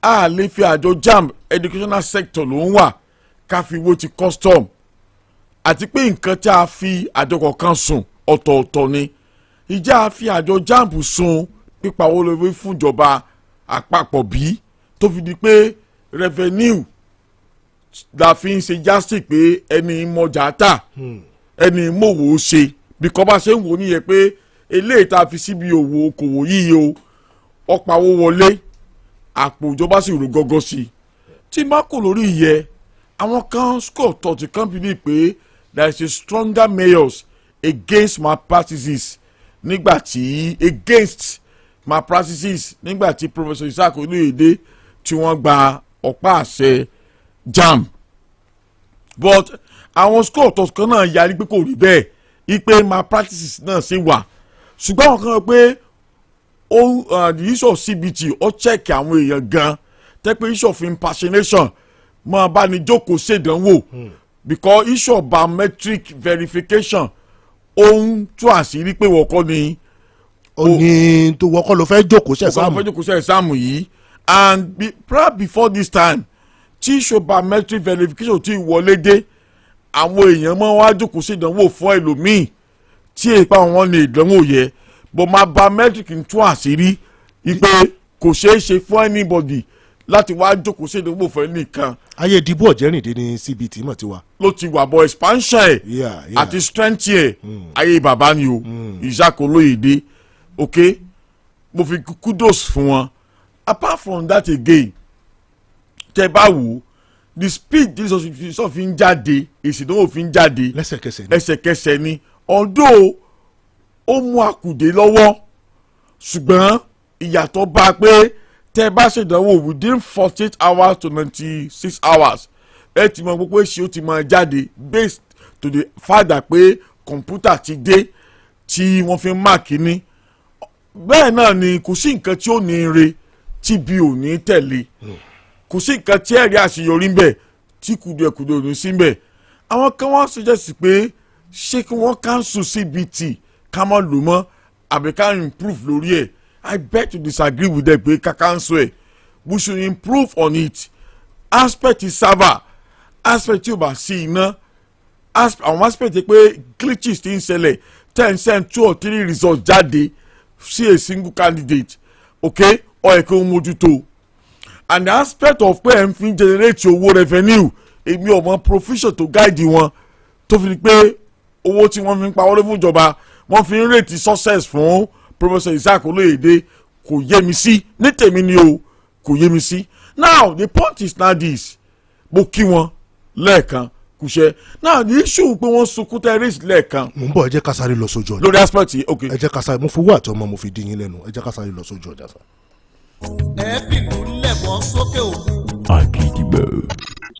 a lè fi àjọ JAMB educational sector ló ń wà ká fi wo ti custom àti pé nǹkan tí a fi àjọ kọ̀ọ̀kan sùn ọ̀tọ̀ọ̀tọ̀ ni ìjà a fi àjọ JAMB sùn pípa owó lórí fún ìjọba àpapọ̀ bí tó fi di pé revenue la fi ń ṣe jásí pé ẹni mọ̀jà tà ẹni mọ̀wó ṣe bí kò bá ṣe ń wò níyẹn pé eléyìí tá a fi síbi òwò okòwò yìí o ọ̀pá owó wọlé àpò ìjọba sì rò gọ́gọ́ sí i tí má kò lórí ìyẹn àwọn kan score thirty company pé there is a stronger measures against malpractices nígbà tí Professor Ishaq Olóyèdé tí wọ́n gba ọ̀pá àṣẹ JAMB but àwọn score thirty kan náà yarí pé kò rí bẹ́ẹ̀ ipe malpractices náà ṣe wà ṣùgbọ́n àwọn kan rò pé the issue of CBT ó check àwọn èèyàn gan tẹ́ pé issue of impersonation máa bá ní jókòó ṣèdánwò because issue of biometric verification ohun tó àṣírí pé wọ́kọ́ ni òní tó wọ́kọ́ ló fẹ́ jókòó ṣe ẹ̀sáàmù yìí and probably before this time tí issue of biometric verification ti wọlé dé àwọn èèyàn máa wá jókòó ṣèdánwò fún ẹlòmíì tí èèpá wọn lè dánwò yẹ bó máa biometric ń tún àṣírí ipe kò ṣeé ṣe fún anybody láti wá jókòó sí ìdìbò fẹ́ nìkan. ayé ìdìbò ọ̀jẹ̀rìndín ní CBT mọ̀ ti wà. ló ti wà bọ̀ expansion ẹ̀ àti strength ẹ̀ ayé bàbá ni o Isaac Olóyèdé ok mo fi kudos fún wọn. Apart from that again tẹ bá wò the speed this sọ fi ń jáde èsì tó fi ń jáde lẹ́sẹ̀kẹsẹ̀ ni although ó mú àkùdé lọ́wọ́ ṣùgbọ́n ìyàtọ̀ bá pé tẹ bá ṣèdánwò within 48 hours to 96 hours ẹ ti mọ gbogbo èsì ó ti máa jáde based to the fact pé kọ̀ǹpútà ti dé tí wọ́n fi ń máàkì ní bẹ́ẹ̀ náà ni kò sí nǹkan tí ó ní ire tí bí ò ní tẹ̀lé kò sí nǹkan tí ẹ̀rí àṣeyọrí ń bẹ tí kùdìẹ̀kùdìẹ̀ ò ní sí ń bẹ àwọn kan wọ́n suggest pé ṣé kí wọ́n cancel CBT ká má lò mọ́ àbí ká improve lórí ẹ̀ I beg to disagree with them pé ká cancel ẹ̀ we should improve on it aspect is server aspect tí o bá sí iná àwọn aspect pé glitches ti ń ṣẹlẹ̀ 10 2 or 3 results jáde sí a single candidate okay or ẹ̀ kí o mójútó and the aspect of pé ẹ̀ ń fi generate owó revenue èmi ọmọ profession tó guide wọn tó fi di pé owó tí wọ́n fi ń pa wọlé fún ìjọba wọ́n fi ń rètí success fún Professor Isaac Olóyèdé kò yé mi sí ní tèmi ni o kò yé mi sí now the point is now this mo kí wọn lẹ́ẹ̀kan kùṣẹ́ now the issue pé wọ́n sunkún terrorist lẹ́ẹ̀kan. mo ń bọ̀ ẹ jẹ́ ká sáré lọ sójú ọjà lórí aspect yìí ok. ẹ jẹ́ ká sáré mo fowó àti ọmọ mo fi dín yín lẹ́nu ẹ jẹ́ ká sáré lọ sójú ọjà sá. ẹ fìlú lẹ̀mọ́ sókè òkun. Akídìgbò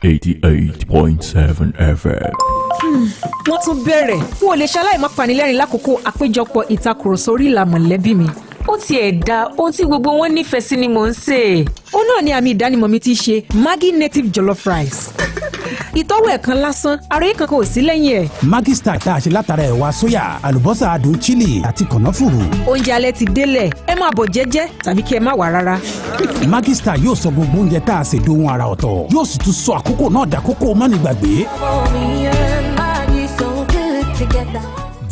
88.7 FM. wọ́n tún bẹ̀rẹ̀ n ò lè ṣaláì má panilẹ́rìn lákòókò àpéjọpọ̀ ìtakùrọ̀sọ orí ìlà mọ̀lẹ́bí mi. ó tiẹ̀ da ohun tí gbogbo wọn nífẹ̀ẹ́ sí ni mò ń sè. ó náà ni àmì ìdánimọ̀ mi ti ṣe Maggi native jollof rice. ìtọ́wò ẹ̀kan lásán ara yìí kankan ò sí lẹ́yìn ẹ̀. Maggi Star tá a ṣe látara ẹ̀wà sóyà àlùbọ́sà adùn chili àti kànáfùrù. oúnjẹ alẹ́ ti délẹ̀ ẹ máa bọ̀ jẹ́jẹ́ tàbí kí ẹ má wà rárá. Maggi Star yóò sọ gbogbo oúnjẹ tá a ṣe dohun ara ọ̀tọ̀ yóò sì tún sọ àkókò náà dàkókò mánigbàgbé.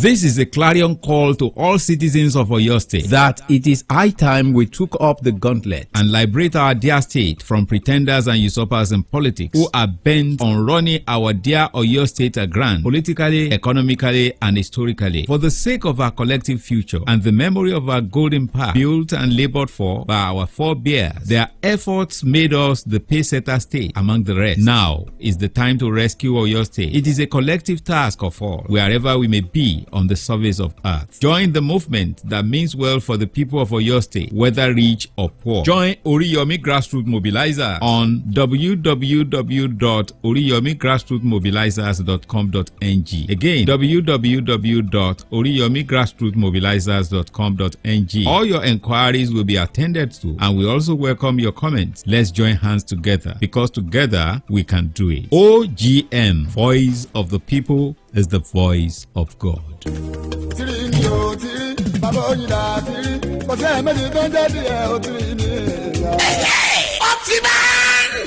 This is a clarion call to all citizens of Oyo State that it is high time we took up the gauntlet and liberate our dear state from pretenders and usurpers in politics who are bent on running our dear Oyo State aground politically, economically, and historically. For the sake of our collective future and the memory of our golden past built and labored for by our forebears, their efforts made us the pacesetter state among the rest. Now is the time to rescue Oyo State. It is a collective task of all, wherever we may be on the surface of earth. Join the movement that means well for the people of Oyo State, whether rich or poor. Join Oriyomi Grassroots Mobilizer on www.oriyomigrassrootsmobilizers.com.ng. Again, www.oriyomigrassrootsmobilizers.com.ng. All your enquiries will be attended to, and we also welcome your comments. Let's join hands together, because together we can do it. OGM, Voice of the People, is the voice of God.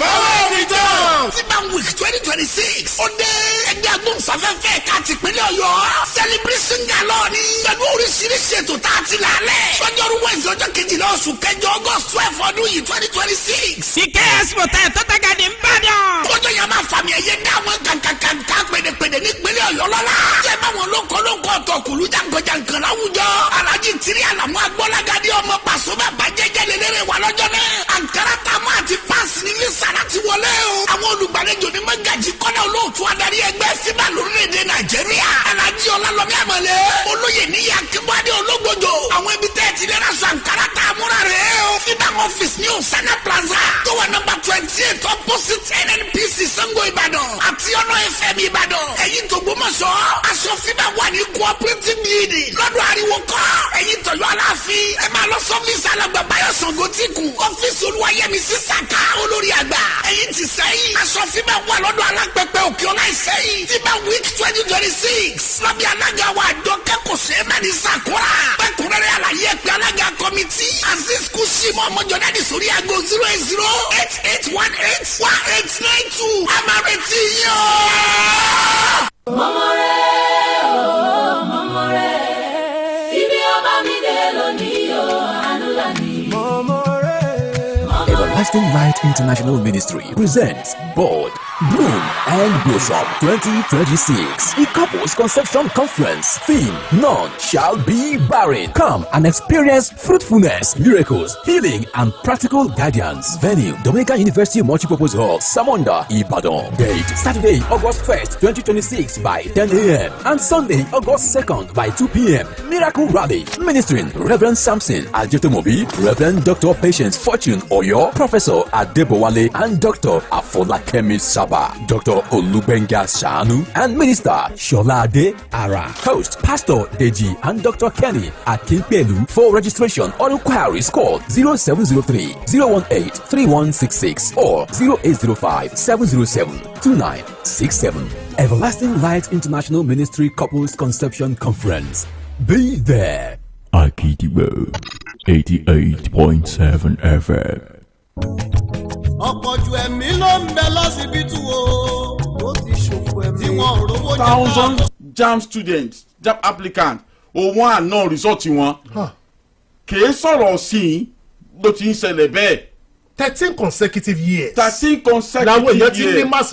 Power return. Tiban Week 2026. Ó dé ẹgbẹ́ agbóhùnsáfẹ́fẹ́ ẹ̀ka tìpínlẹ̀ Ọ̀yọ́. Celebration galore ni. Pẹ̀lú oríṣiríṣi ètò tá a ti là lẹ̀. Lọ́jọ́rú Wednesday ọjọ́ kejìlá oṣù kẹjọ August 12 ọdún yìí 2026. Ìkẹ́ ẹ̀sìmọ̀ tẹ̀ tọ́tà gàdé ń bàdàn. Kọjọ́ yẹn máa fàmì ẹ̀yẹ dá àwọn kàǹkàǹkà pèdèpèdè nípínlẹ̀ Ọ̀yọ́ lọ́la. Jẹ́ báwọn lóko ọ̀tọ̀ kùlú jàǹkànjàǹkàn láwùjọ. Alájí Tiri Àlàmú Agbọ́lágadé ọmọ Pàṣọmọ bàjẹ́jẹ́ lélẹ́rẹ̀ wà lọ́jọ́ náà. Àǹkárá Tàmú àti Páàsì ní Lísàrà ti wọlé o. Àwọn olùgbàlejò ní Mọ́gàjì Kọ́lá olóòtú adarí ẹgbẹ́ FIBA lórílẹ̀‐èdè Nàìjíríà. Alájí Ọlálọ́mí Àmọ̀lé. Olóyè Níyà Kíbọ́dé Ológbòjò. Àwọn ibi tẹ́ ti lẹ́ra sọ Àǹkárá Tàmú rẹ̀ o. FIBA office ní Osana Plaza. Tó wà nọ́mbà 28 opposite NNPC Sango Ìbàdàn. Àti ọ̀nà FM Ìbàdàn. Ẹ̀yin t'Ògbómọ̀ṣọ́. Aṣọ FIBA wà ní cooperative building. Lọ́dọ̀ ariwo kọ́. Ẹ̀yin t'Ọ̀yọ́ Aláàfin. Ẹ máa lọ sọ́fíìsì Alàgbà Báyọ̀ Sàngótìkù. Ọ́fíìsì Olúwayẹmí Sísàká olórí àgbà. Ẹ̀yin ti Sẹ́yìn. Aṣọ FIBA wà lọ́dọ̀ Alápẹ̀pẹ̀ Òkèọlá Ìsẹ́yìn. FIBA Week 2026. Lábẹ́ alága wa àjọ kẹ́kọ̀ọ́ sẹ́mẹ́ni Sàkúrà. Pẹ̀kúrẹ́rẹ́ àlàyé ẹ̀pẹ́ alága kọ́mítì. Aziz Kushimo ọmọjọ́dádì sórí aago 08088181892. Amareti yín o. Mọ̀mọ́ rẹ̀ o, mọ̀mọ́ rẹ̀. Ibi ọba mi dé Everlasting Light International Ministry presents Bold, Bloom and Blossom 2026. The Couples Conception Conference. Theme: None shall be barren. Come and experience fruitfulness, miracles, healing and practical guidance. Venue: Dominica University Multipurpose Hall, Samonda, Ibadan. Date: Saturday, August 1st, 2026 by 10 a.m. and Sunday, August 2nd by 2 p.m. Miracle Rally. Ministering: Reverend Samson Ajetomobi, Reverend Dr. Patience Fortune Oyo, Professor Adebowale and Dr. Afolakemi Saba, Dr. Olubenga Shanu, and Minister Sholade Ara. Host: Pastor Deji and Dr. Kenny Akinpelu. For registration or inquiries, call 0703-018-3166 or 0805-707-2967. Everlasting Light International Ministry Couples Conception Conference. Be there. Akidibo 88.7 FM. ọ̀pọ̀ ju ẹ̀mí ló ń bẹ lọ́sibítù o ó ti ṣòfò ẹ̀mí tí wọ́n rówó jẹ́ thousand JAMB students JAMB applicants òun àná result wọn kìí sọ̀rọ̀ sí i ló ti ń ṣẹlẹ̀ bẹ́ẹ̀. 13 consecutive years. 13 consecutive years. làwọn èèyàn ti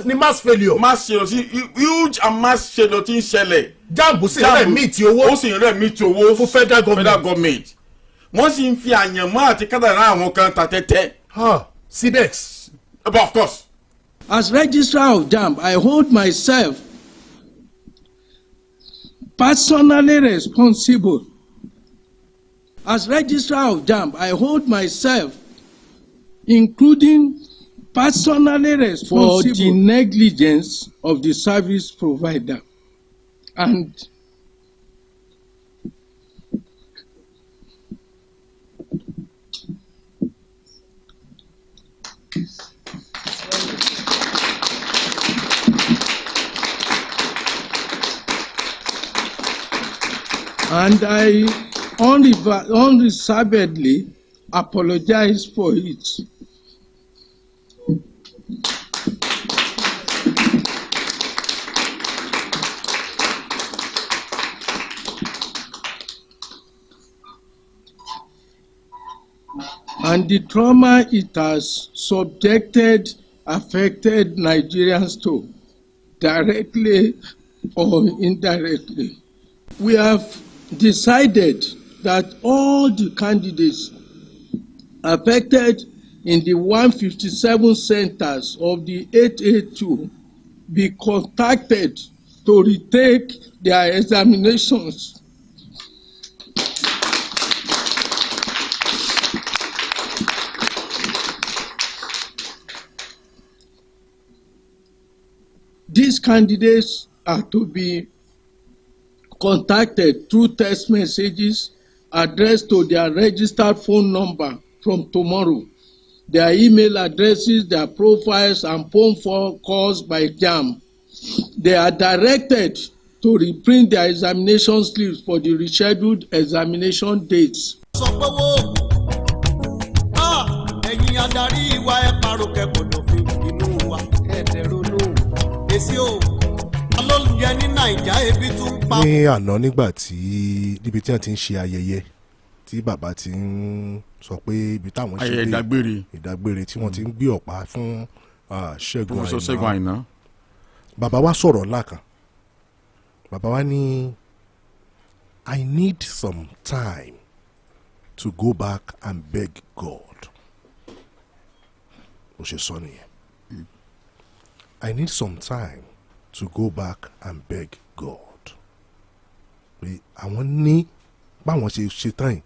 ní mass failure. mass failure sí huge and mass failure ti ń ṣẹlẹ̀. JAMB sì rẹ̀ mìtì owó. ó sì rẹ̀ mìtì owó fún federal government. wọ́n sì ń fi àyànmọ́ àti kádàrá àwọn kan ta tẹ́tẹ́. CDEX. But of course. As registrar of JAMB, I hold myself personally responsible. As registrar of JAMB, I hold myself including personally responsible for the negligence of the service provider and I unreservedly apologize for it. And the trauma it has affected Nigerians to, directly or indirectly. We have decided that all the candidates affected in the 157 centers of the 882 be contacted to retake their examinations. These candidates are to be contacted through text messages addressed to their registered phone number from tomorrow. Their email addresses, their profiles, and phone calls by JAMB. They are directed to reprint their examination slips for the rescheduled examination dates. ẹ̀yin adarí ìwà ẹ̀ parọ́kẹ́ gbọ́dọ̀ fi inú wa ẹ̀ẹ́dẹ̀rọ̀nù èsì o alóúnjẹ ní nàìjà ebi tún pa. ní àná nígbà tí níbi tí wọ́n ti ń ṣe ayẹyẹ tí bàbá ti ń sọ pé ibi táwọn ṣe dé ìdágbére tí wọ́n ti ń gbé ọ̀pá fún Ṣẹ́gun Àìná bàbá wa sọ̀rọ̀ ńlá kan bàbá wa ní I need some time to go back and beg God ó ṣe sọ nìyẹn I need some time to go back and beg God pé àwọn ní báwọn ṣe ṣe tán yìí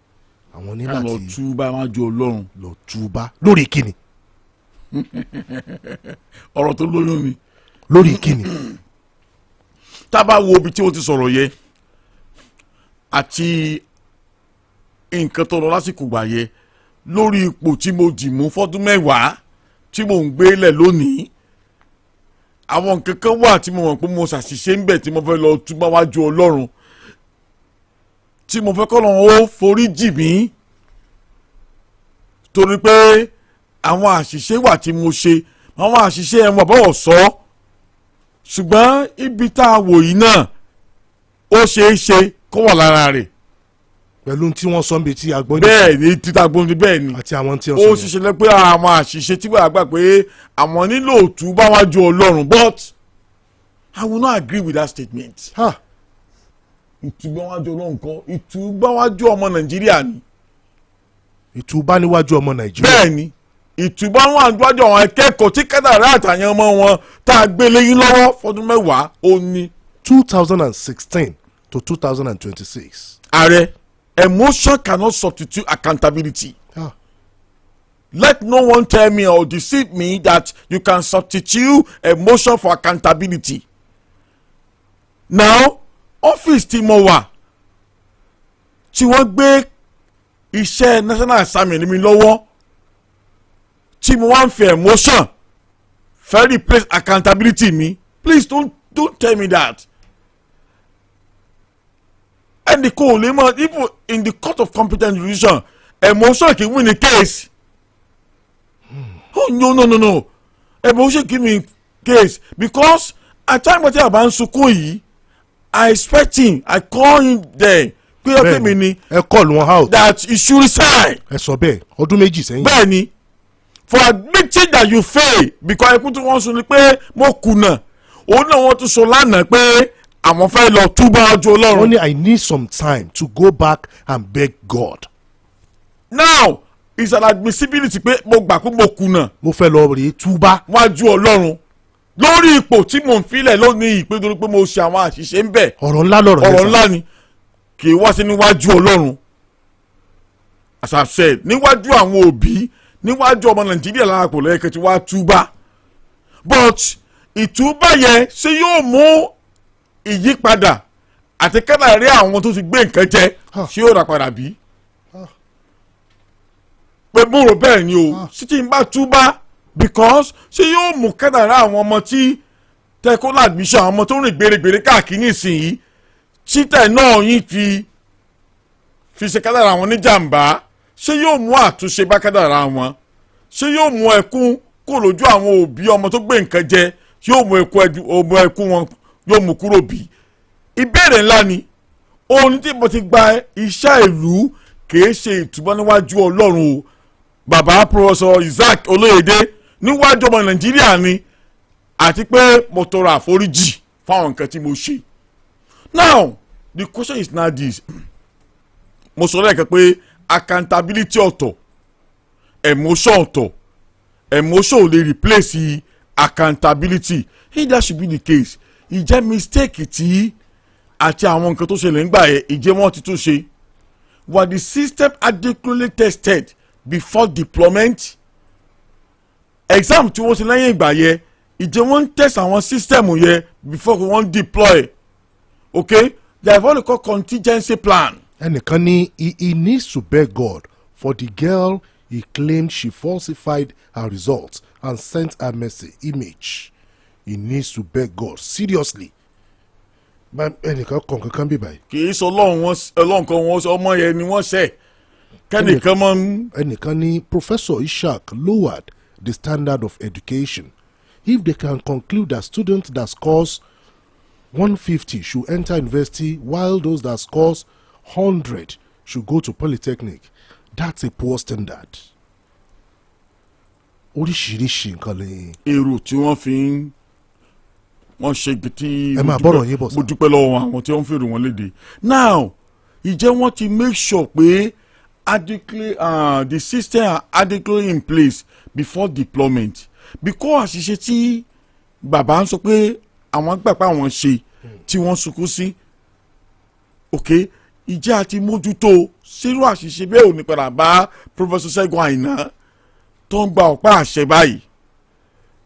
àwọn ní láti lọ túbá máa ju Ọlọ́run lọ túbá lórí kíni ọ̀rọ̀ tó lóyún mi lórí kíni tá a bá wo ibi tí wọ́n ti sọ̀rọ̀ yẹ àti nǹkan tó lọ lásìkò gbà yẹ lórí ipò tí mo dì mú fọ́dún mẹ́wàá tí mò ń gbé lẹ̀ lónìí àwọn nǹkan kan wà tí mo mọ̀ pé mo ṣàṣìṣe ń bẹ̀ tí mo fẹ́ lọ túbá wájú Ọlọ́run tí mo fẹ́ kọ́ lọ́wọ́ ó forí jì mí torí pé àwọn àṣìṣe wà tí mo ṣe àwọn àṣìṣe ẹ̀ wọ́n bọ̀ sọ ṣùgbọ́n ibi tá a wò yìí náà ó ṣeé ṣe kó wà lára rẹ̀ pẹ̀lú tí wọ́n sọ níbi tí agbọ́n ní. bẹ́ẹ̀ ni títa gbọ́n ní bẹ́ẹ̀ ni àti àwọn tí wọ́n sọ yẹn. ó ṣiṣẹ́ lẹ́ pé àwọn àṣìṣe tí wọ́n gbà pé àwọn nílò òtúbá wájú Ọlọ́run but I will not agree with that statement. ìtúbá wájú Ọlọ́run kọ́ ìtúbá wájú ọmọ Nàìjíríà ni. ìtúbá níwájú ọmọ Nàìjíríà. bẹ́ẹ̀ ni ìtúbá níwájú àwọn akẹ́kọ̀ọ́ tí kádàrá àtàyàn ọmọ wọn tá a gbé léyìn lọ́wọ́ fọdún mẹ́wàá ó ní. 2016 to 2026. Ààrẹ, emotion cannot substitute accountability. Let no one tell me or deceive me that you can substitute emotion for accountability. Now, office tí mo wà tí wọ́n gbé iṣẹ́ national assignment mi lọ́wọ́ tí mo wá ń fi emotion fẹ́ replace accountability mi, please don't tell me that. And the call, even in the court of competent jurisdiction, emotion can win a case. Oh no. Emotion can win case because at time what I ban suku I expect him. I call him there. Call one out that he should resign. sọ bẹ́ẹ̀ ọdún méjì sẹ́yìn. Bẹ́ẹ̀ni, for admitting that you fail because I put one sọ ni pé mo kùnà òun náà wọ́n tún sọ lánàá pé àwọn fẹ́ lọ túbọ̀ ọjọ́ Ọlọ́run. Only I need some time to go back and beg God. Now it's an admissibility pé mo gbà pé mo kùnà. mo fẹ́ lọ rèé túbá. wájú Ọlọ́run lórí ipò tí mò ń filẹ̀ lónìí ìpè torí pé mo ṣe àwọn àṣìṣe ń bẹ̀. ọ̀rọ̀ ńlá lọ̀rọ̀ yẹn sá. ọ̀rọ̀ ńlá ni kì í wá sí níwájú Ọlọ́run. As I've said níwájú àwọn òbí níwájú ọmọ Nàìjíríà láàpọ̀ lẹ́yìn tí wàá túbá. But ìtúbà yẹn ṣé yóò mú ìyípadà àti kádàrí àwọn tó ti gbé nǹkan jẹ ṣé yóò rà padà bí. pé mo rò bẹ́ẹ̀ ni o sí tí n bá túbá because ṣé yóò mú kádàrí àwọn ọmọ tí tẹ́kọ́ làgbíṣẹ́ àwọn ọmọ tó rìn gbèrègbèrè káàkiri nísìnyí títẹ̀ náà yín fi ṣe kádàrí àwọn níjàmbá ṣé yóò mú àtúnṣe bá kádàrí àwọn ṣé yóò mú ẹkún kó lójú àwọn òbí ọmọ tó gbé nǹkan jẹ yóò mú ẹkún wọn yóò mú kúrò bí. Ìbéèrè ńlá ni ohun tí mo ti gba iṣẹ́ ìlú kìí ṣe ìtúbọ̀ níwájú Ọlọ́run o bàbá Professor Isaac Olóyèdé níwájú ọmọ Nàìjíríà ni àti pé mo tọrọ àforíjì fáwọn nǹkan tí mo ṣe. Now the question is now this mo sọ lẹ́ẹ̀kan pé accountability ọ̀tọ̀ emotion ọ̀tọ̀ emotion ò lè replace accountability if that should be the case ìjẹ́ mistake tí àti àwọn nǹkan tó ṣẹlẹ̀ ńgbà yẹn ìjẹ́ wọ́n ti tún ṣe were the system adequately tested before deployment exam tí wọ́n ṣe lẹ́yìn ìgbà yẹn ìjẹ́ wọ́n ń test àwọn system yẹn before wọ́n deploy okay they have what they call contingency plan. ẹnìkan ní he needs to beg God for the girl he claimed she falsified her results and sent her image. He needs to beg God seriously. ẹnìkan kàn kankan bí báyìí. kì í sọ ọlọ́run kan wọ́n sọ ọmọ yẹn ni wọ́n ṣẹ̀ kẹ́nìkan mọ́ ń. ẹnìkan ní Professor Ishaq lowered the standard of education. If they can conclude that students that scores 150 should enter university while those that scores 100 should go to polytechnic, that's a poor standard. oríṣiríṣi nǹkan lè. èrò tí wọ́n fi ń wọ́n ṣe tí ẹ máa bọ̀rọ̀ yín bọ̀ sá. mo dúpẹ́ lọ́wọ́ àwọn tí wọ́n fèrè wọn léde. Now ìjẹ́ wọ́n ti make sure pé adequately the system are adequately in place before deployment because àṣìṣe tí bàbá ń sọ pé àwọn gbà pé àwọn ṣe tí wọ́n sunkún sí okay ìjẹ́ àti mójútó sírú àṣìṣe bẹ́ẹ̀ ò ní padà bá Professor Ṣẹ́gun Àìná tó ń gba ọ̀pá àṣẹ báyìí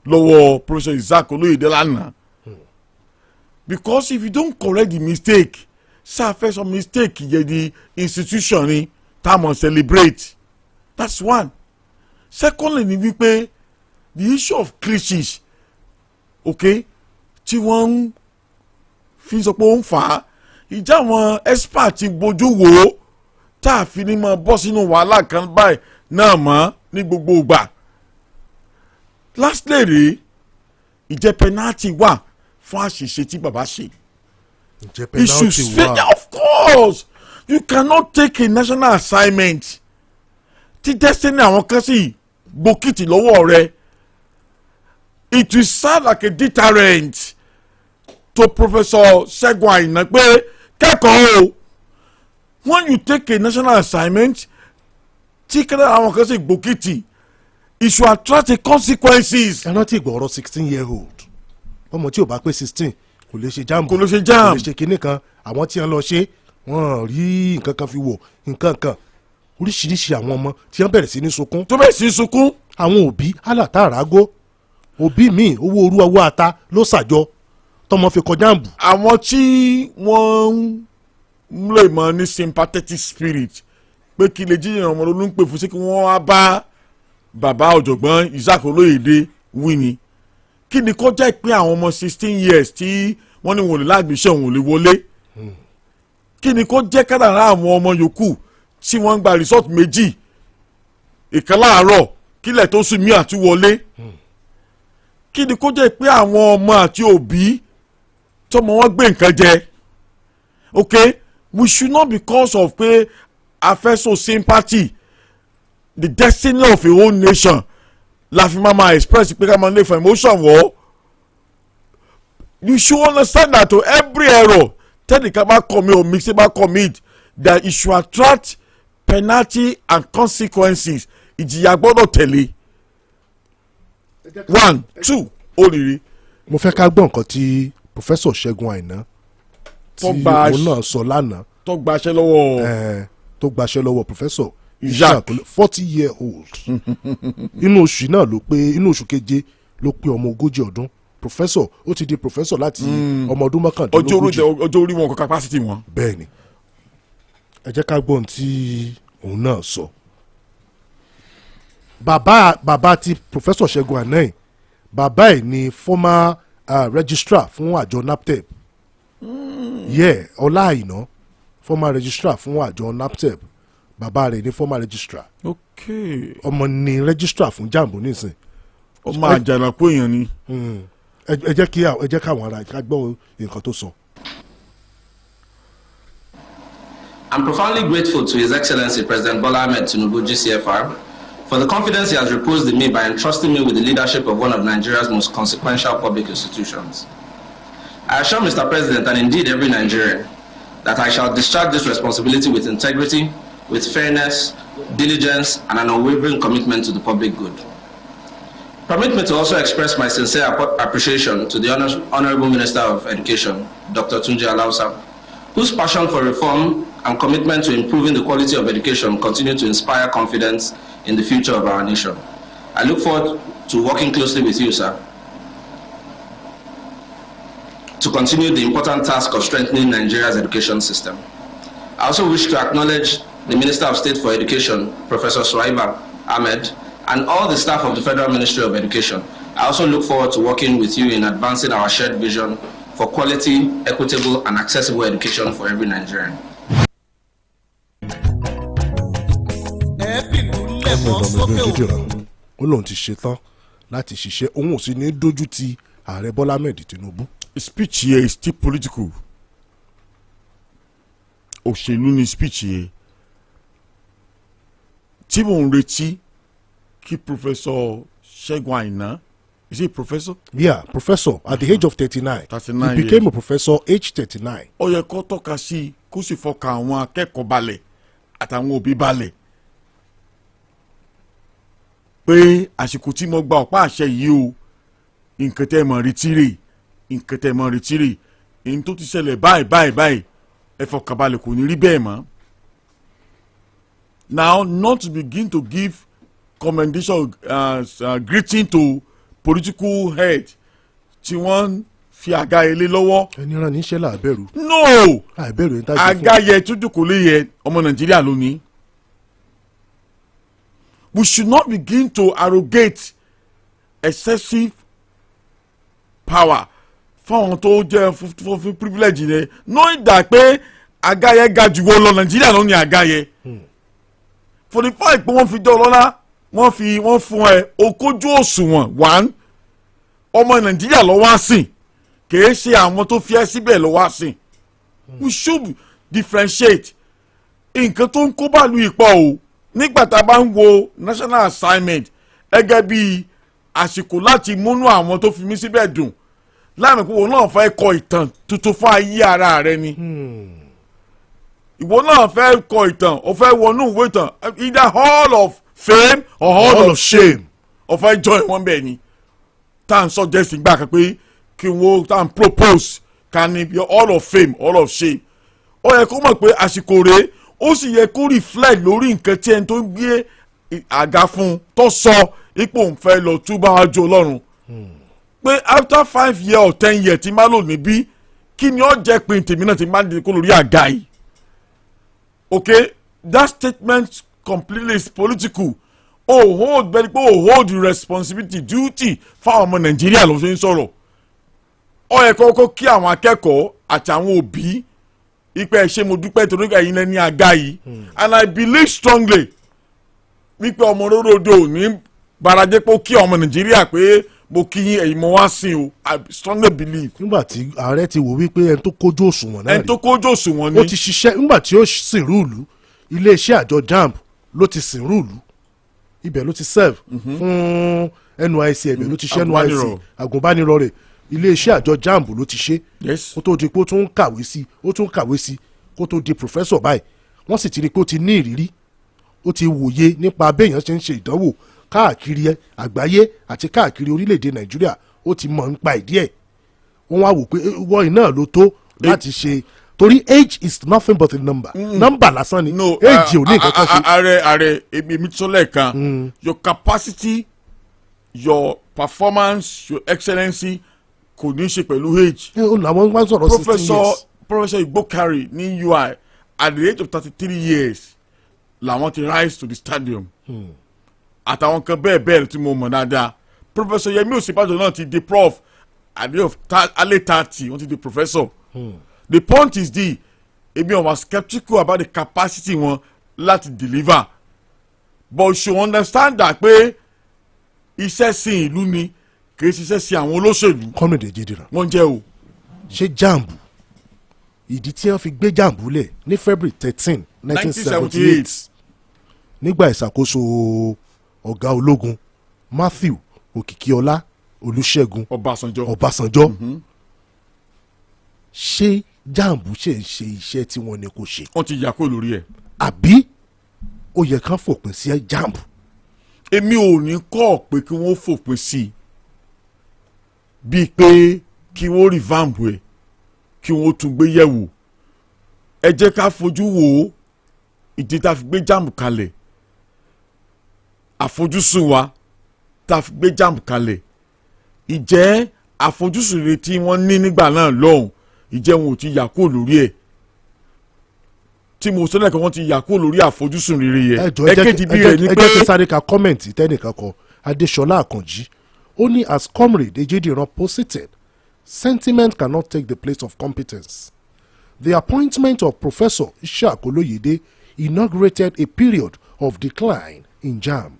lọ́wọ́ Professor Isaac Olóyèdé lánàá because if you don't correct the mistake ṣàfẹ́ sọ mistake yẹ di institution ni tá a mọ̀ celebrate that's one. Secondly ni wípé the issue of cliches okay tí wọ́n ń fi sọ pé ó ń fà á ìjà àwọn expert ti bójú wò ó tá a fi ní mọ bọ́ sínú wàhálà kan báyìí náà mọ́ ní gbogbo ìgbà. Lastly rèé ìjẹ́ penalty wà fún àṣìṣe tí bàbá ṣe. ìjẹ́ penalty wà of course You cannot take a national assignment tí destiny àwọn kan sì gbòkìtì lọ́wọ́ rẹ̀. It will serve like a deterrent to Professor Ṣẹ́gun Àìná pé kẹ́kọ̀ọ́ o, when you take a national assignment tí kẹ́kọ̀ọ́ àwọn kan sì gbòkìtì, it should attract the consequences. ẹ rántí ìgbọ̀rọ̀ 16-year-old ọmọ tí ò bá pé 16 kò lè ṣe jam kò lè ṣe kinní kan, àwọn tí wọ́n lọ ṣe wọ́n rí nǹkan kan fi wò nǹkan kan, oríṣiríṣi àwọn ọmọ tí wọ́n bẹ̀rẹ̀ sí ní sunkún. tó bẹ̀rẹ̀ sí ní sunkún. àwọn òbí alátàrágó òbí mi owó orú owó ata ló ṣàjọ tọmọ fi kọjá àbù. àwọn tí wọ́n lè mọ ní sympathetic spirit pé kí lè jíyàn ọmọ ló ń pè fún sí kí wọ́n wá bá bàbá ọ̀jọ̀gbọ́n Isaac Olóyèdé wí ni. kí ni kó jẹ́ pé àwọn ọmọ 16 years tí wọ́n ní wọ́n lè lágbèsè òun lè wọlé. kí ni kó jẹ́ kádàrá àwọn ọmọ yòókù tí wọ́n ń gba resort méjì ìkan láàárọ̀ kílẹ̀ tó sùn mí àti wọlé. kí ni kó jẹ́ pé àwọn ọmọ àti òbí tọmọ wọn gbé nǹkan jẹ. Okay, we should not, because of pé a fẹ́ so sympathy the destiny of a whole nation la fi máa express pé ká máa lè fọ emotion wọ́. You should understand that to every error tẹ́nìkan bá commit or mistake bá commit that it should attract penalty and consequences. ìjìyà gbọ́dọ̀ tẹ̀lé. 1, 2 olùrí. mo fẹ́ ká gbọ́ nǹkan tí Professor Ṣẹ́gun Àìná tí òun náà sọ lánàá. tó gbaṣẹ́ lọ́wọ́ Professor Isaac 40-year-old inú oṣù náà ló pé inú oṣù keje ló pé ọmọ 40 ọdún. Professor ó ti di professor láti ọmọ ọdún mọ́kàndínlógójì. ọjọ́ orí wọn kò capacity wọn. bẹ́ẹ̀ni ẹ jẹ́ ká gbọ́ ohun tí òun náà sọ. bàbá ti Professor Ṣẹ́gun Àìná yìí bàbá ẹ̀ ni former registrar fún àjọ NAPTEP. Ọlá Àìná former registrar fún àjọ NAPTEP, bàbá rẹ̀ ni former registrar. ọmọ ni registrar fún jambo nísìn. ọmọ àjànàkú èèyàn ni. ẹ jẹ́ káwọn ará ká gbọ́ nǹkan tó sọ. I'm profoundly grateful to His Excellency President Bola Ahmed Tinubu, GCFR, for the confidence he has reposed in me by entrusting me with the leadership of one of Nigeria's most consequential public institutions. I assure Mr. President, and indeed every Nigerian, that I shall discharge this responsibility with integrity, with fairness, diligence, and an unwavering commitment to the public good. Permit me to also express my sincere appreciation to the Honorable Minister of Education, Dr. Tunji Alausa, whose passion for reform and commitment to improving the quality of education continue to inspire confidence in the future of our nation. I look forward to working closely with you, sir, to continue the important task of strengthening Nigeria's education system. I also wish to acknowledge the Minister of State for Education, Professor Suwaiba Ahmed, and all the staff of the Federal Ministry of Education. I also look forward to working with you in advancing our shared vision for quality, equitable, and accessible education for every Nigerian. ó lóun ti ṣetán láti ṣiṣẹ́ òun ò sì ní dójú ti ààrẹ Bọ́lá Ahmed Tinubu. Speech here is still political. òṣèlú ni speech yẹn tí mò ń retí kí Professor Ṣẹ́gun Àìná, is he a professor? Yeah, professor at the age of 39. He became a professor age 39. ó yẹ kó tọ́ka sí i kó sì fọkàn àwọn akẹ́kọ̀ọ́ balẹ̀ àtàwọn òbí balẹ̀ pé àsìkò tí mo gba ọ̀pá àṣẹ yìí o nǹkan tẹ́ mọ̀ retí rè nǹkan tẹ́ mọ̀ retí rè èyí tó ti ṣẹlẹ̀ báyìí ẹ fọkàn balẹ̀ kò ní rí bẹ́ẹ̀ mọ́. Now, not to begin to give commendation greeting to political head tí wọ́n fi àga ilé lọ́wọ́. ẹni rán ní iṣẹ́ làbẹ̀rù. No, àbẹ̀rù yẹn tá a ṣe fún. àga yẹ tójú kò lè yẹ ọmọ Nàìjíríà lónìí. We should not begin to arrogate excessive power fáwọn tó jẹ́ fún privilege yẹn knowing that pé àga yẹ ga jù wọ́n lọ Nàìjíríà ló ní àga yẹ. For the fact pé wọ́n fi jẹ́ ọlọ́lá wọ́n fún ẹ okójú òṣùwọ̀n one ọmọ Nàìjíríà ló wá sìn kìí ṣe àwọn tó fi ẹ́ síbẹ̀ ló wá sìn. We should differentiate nǹkan tó ń kó bàálù ìpọ̀ o nígbà tá a bá ń wo national assignment gẹ́gẹ́ bí àsìkò láti múnú àwọn tó fi mí síbẹ̀ dùn láàmì pé òun náà fẹ́ kọ ìtàn tuntun fún ayé ara rẹ ni ìwọ náà fẹ́ kọ ìtàn o fẹ́ wọnú ìwé ìtàn either hall of fame or hall of shame o fẹ́ join wọn bẹ́ẹ̀ ni tá à ń suggest gbà kan pé kí wọ́n tá à ń propose ká ní hall of fame hall of shame ó yẹ kó mọ̀ pé àsìkò rèé ó sì yẹ kó reflect lórí nǹkan tí ẹni tó ń gbé àga fún un tó sọ ipò ń fẹ́ lọ túbọ̀ wájú Ọlọ́run pé after 5 years or 10 years tí máa lò níbí kí ni ó jẹ́ pé tèmi náà ti máa ń kó lórí àga yìí okay that statement completely is political hold bẹ́ẹ̀ ni pé hold the responsibility duty fáwọn ọmọ Nàìjíríà ló ṣe ń sọ̀rọ̀ ó yẹ kọ́kọ́ kí àwọn akẹ́kọ̀ọ́ àti àwọn òbí ipe ṣe mo dúpẹ́ torí ẹ̀yin lẹ́ni àga yìí and I believe strongly wípé ọmọ ròdòdò ní barajẹ́ pé ó kí ọmọ Nàìjíríà pé mo kí yín ẹ̀yin mo wá sí o I strongly believe. nígbà tí ààrẹ ti wò wípé ẹni tó kójú òṣùwọ̀n náà rí ẹni tó kójú òṣùwọ̀n ni ó ti ṣiṣẹ́ nígbà tí ó sìnrú ìlú iléeṣẹ́ àjọ JAMB ló ti sìnrú ìlú ibẹ̀ ló ti serve fún NYSC ibẹ̀ ló ti ṣe NYSC agùnbánirọ̀ rẹ̀ iléeṣẹ́ àjọ JAMB ló ti ṣe kó tó di pé ó tún kàwé sí kó tó di professor báyìí wọ́n sì ti rí pé ó ti ní ìrírí ó ti wòye nípa béèyàn ṣe ń ṣe ìdánwò káàkiri àgbáyé àti káàkiri orílẹ̀-èdè Nàìjíríà ó ti mọ̀ nípa ìdí ẹ̀ wọ́n wá wò pé wọ́n iná ló tó láti ṣe torí age is nothing but a number number lásán ni age ò ní nǹkan kan ṣe. ààrẹ èmi tó lẹ́ẹ̀kan your capacity your performance your excellency kò ní í ṣe pẹ̀lú age. làwọn wá sọ̀rọ̀ 16 years. Professor Igbokari ní UI at the age of 33 years làwọn ti rise to the stadium. Àtàwọn kan bẹ́ẹ̀ bẹ́ẹ̀ tí mo mọ̀ dáadáa. Professor Yemi Osinbajo náà ti di prof at the age of early 30 wọ́n ti di professor. The point is the ebi wọn was skeptical about the capacity wọn láti deliver but you should understand that pé iṣẹ́ sin ìlú ni kì í ṣiṣẹ́ sí àwọn olóṣèlú. kọ́mìnì Èjìdìrán. wọ́n jẹ́ o. ṣé JAMB ìdí tí wọ́n fi gbé JAMB lẹ̀ ní February 13 1978 nígbà ìṣàkóso ọ̀gá ológun Matthew Òkìkíọlá Olúṣẹ́gun Ọbásanjọ́ ṣé JAMB ṣe ń ṣe iṣẹ́ tí wọ́n ní kó ṣe. wọ́n ti yà kó lórí ẹ̀. àbí ó yẹ kán fòpin sí JAMB. èmi ò ní kọ́ pé kí wọ́n fòpin sí i bíi pé kí wọ́n revamp ẹ̀ kí wọ́n tún gbé yẹ̀wò ẹ jẹ́ ká fojú wo ìdí tá a fi gbé JAMB kalẹ̀ àfojúsùn wa tá a fi gbé JAMB kalẹ̀ ìjẹ́ àfojúsùn rẹ̀ tí wọ́n ní nígbà náà lọ́hùn ìjẹ́ wọn ò ti yà kó lórí ẹ̀ tí mo sọ lẹ́kọ̀ọ́ wọ́n ti yà kó lórí àfojúsùn rere yẹn ẹ̀kejì bí rẹ̀ ni pé. ẹ jẹ́ kí sáré ka kọ́mẹ̀ntì tẹ́nìkan kọ Adéṣọlá Àkànjí ó ní as comrade Èjìdìrán posited sentiment cannot take the place of competence. The appointment of Professor Ishaq Oloyede inaugurated a period of decline in JAMB.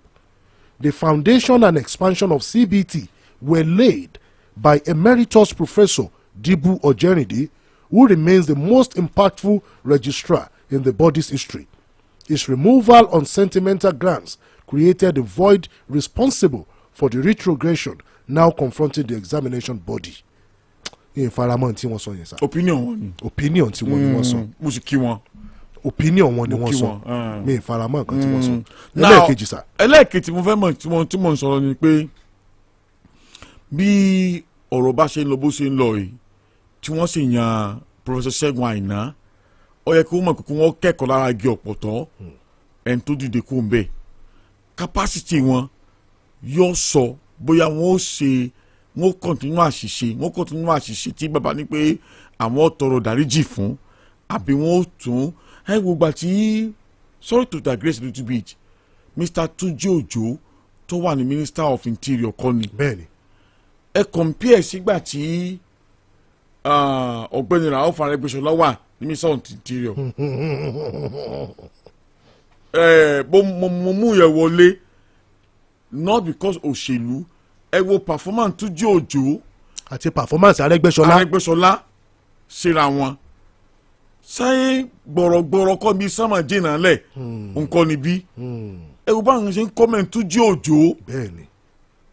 The foundation and expansion of CBT were laid by Emeritus Professor Dibu Ojerinde, who remains the most impactful registrar in the body's history. His removal on sentimental grounds created a void responsible for the retrogression now confronting the examination body. Ìfaramọ́ tí wọ́n sọ yẹn sá. Opinion wọn ni. Opinion tí wọ́n ni wọ́n sọ. Mo sì kí wọn. Opinion wọn ni wọ́n sọ. Mi ìfaramọ́ nǹkan tí wọ́n sọ. Ẹlẹ́ẹ̀kejì sá. Ẹlẹ́ẹ̀kejì mo fẹ́ mọ̀ tí mo ń sọ̀rọ̀ ni pé bí ọ̀rọ̀ bá ṣe ń lọ bó ṣe ń lọ yìí tí wọ́n sì yan Professor Ṣẹ́gun Àìná ó yẹ kí wọ́n mọ̀ pé kí wọ́n kẹ́kọ̀ọ́ lára igi ọ̀pọ̀tọ́ ẹni tó dìde kó ń bẹ̀ capacity wọn yóò sọ bóyá wọ́n ó ṣe wọ́n kọ́ntínú àṣìṣe tí bàbá ní pé àwọn tọrọ dáríjì fún àbí wọ́n ó tún gbogbo àti sorry to digress a little bit Mr. Túnjí Òjó tó wà ní Minister of Interior kọ́ni bẹ́ẹ̀ni ẹ compare sígbà tí ọ̀gbẹ́ni Rauf Arẹ́gbẹ́ṣọlá wà ní Minister of Interior mo mú yẹn wọlé not because òṣèlú ẹ wo performance Túnjí Òjó àti performance Arẹ́gbẹ́ṣọlá ṣera wọn sáyé gbọ̀rọ̀gbọ̀rọ̀ kọ́ bí sánmà jìnnà lẹ̀ nǹkan níbí ẹ̀rù báwọn ṣe ń kọ́mẹ̀ntì jí òjò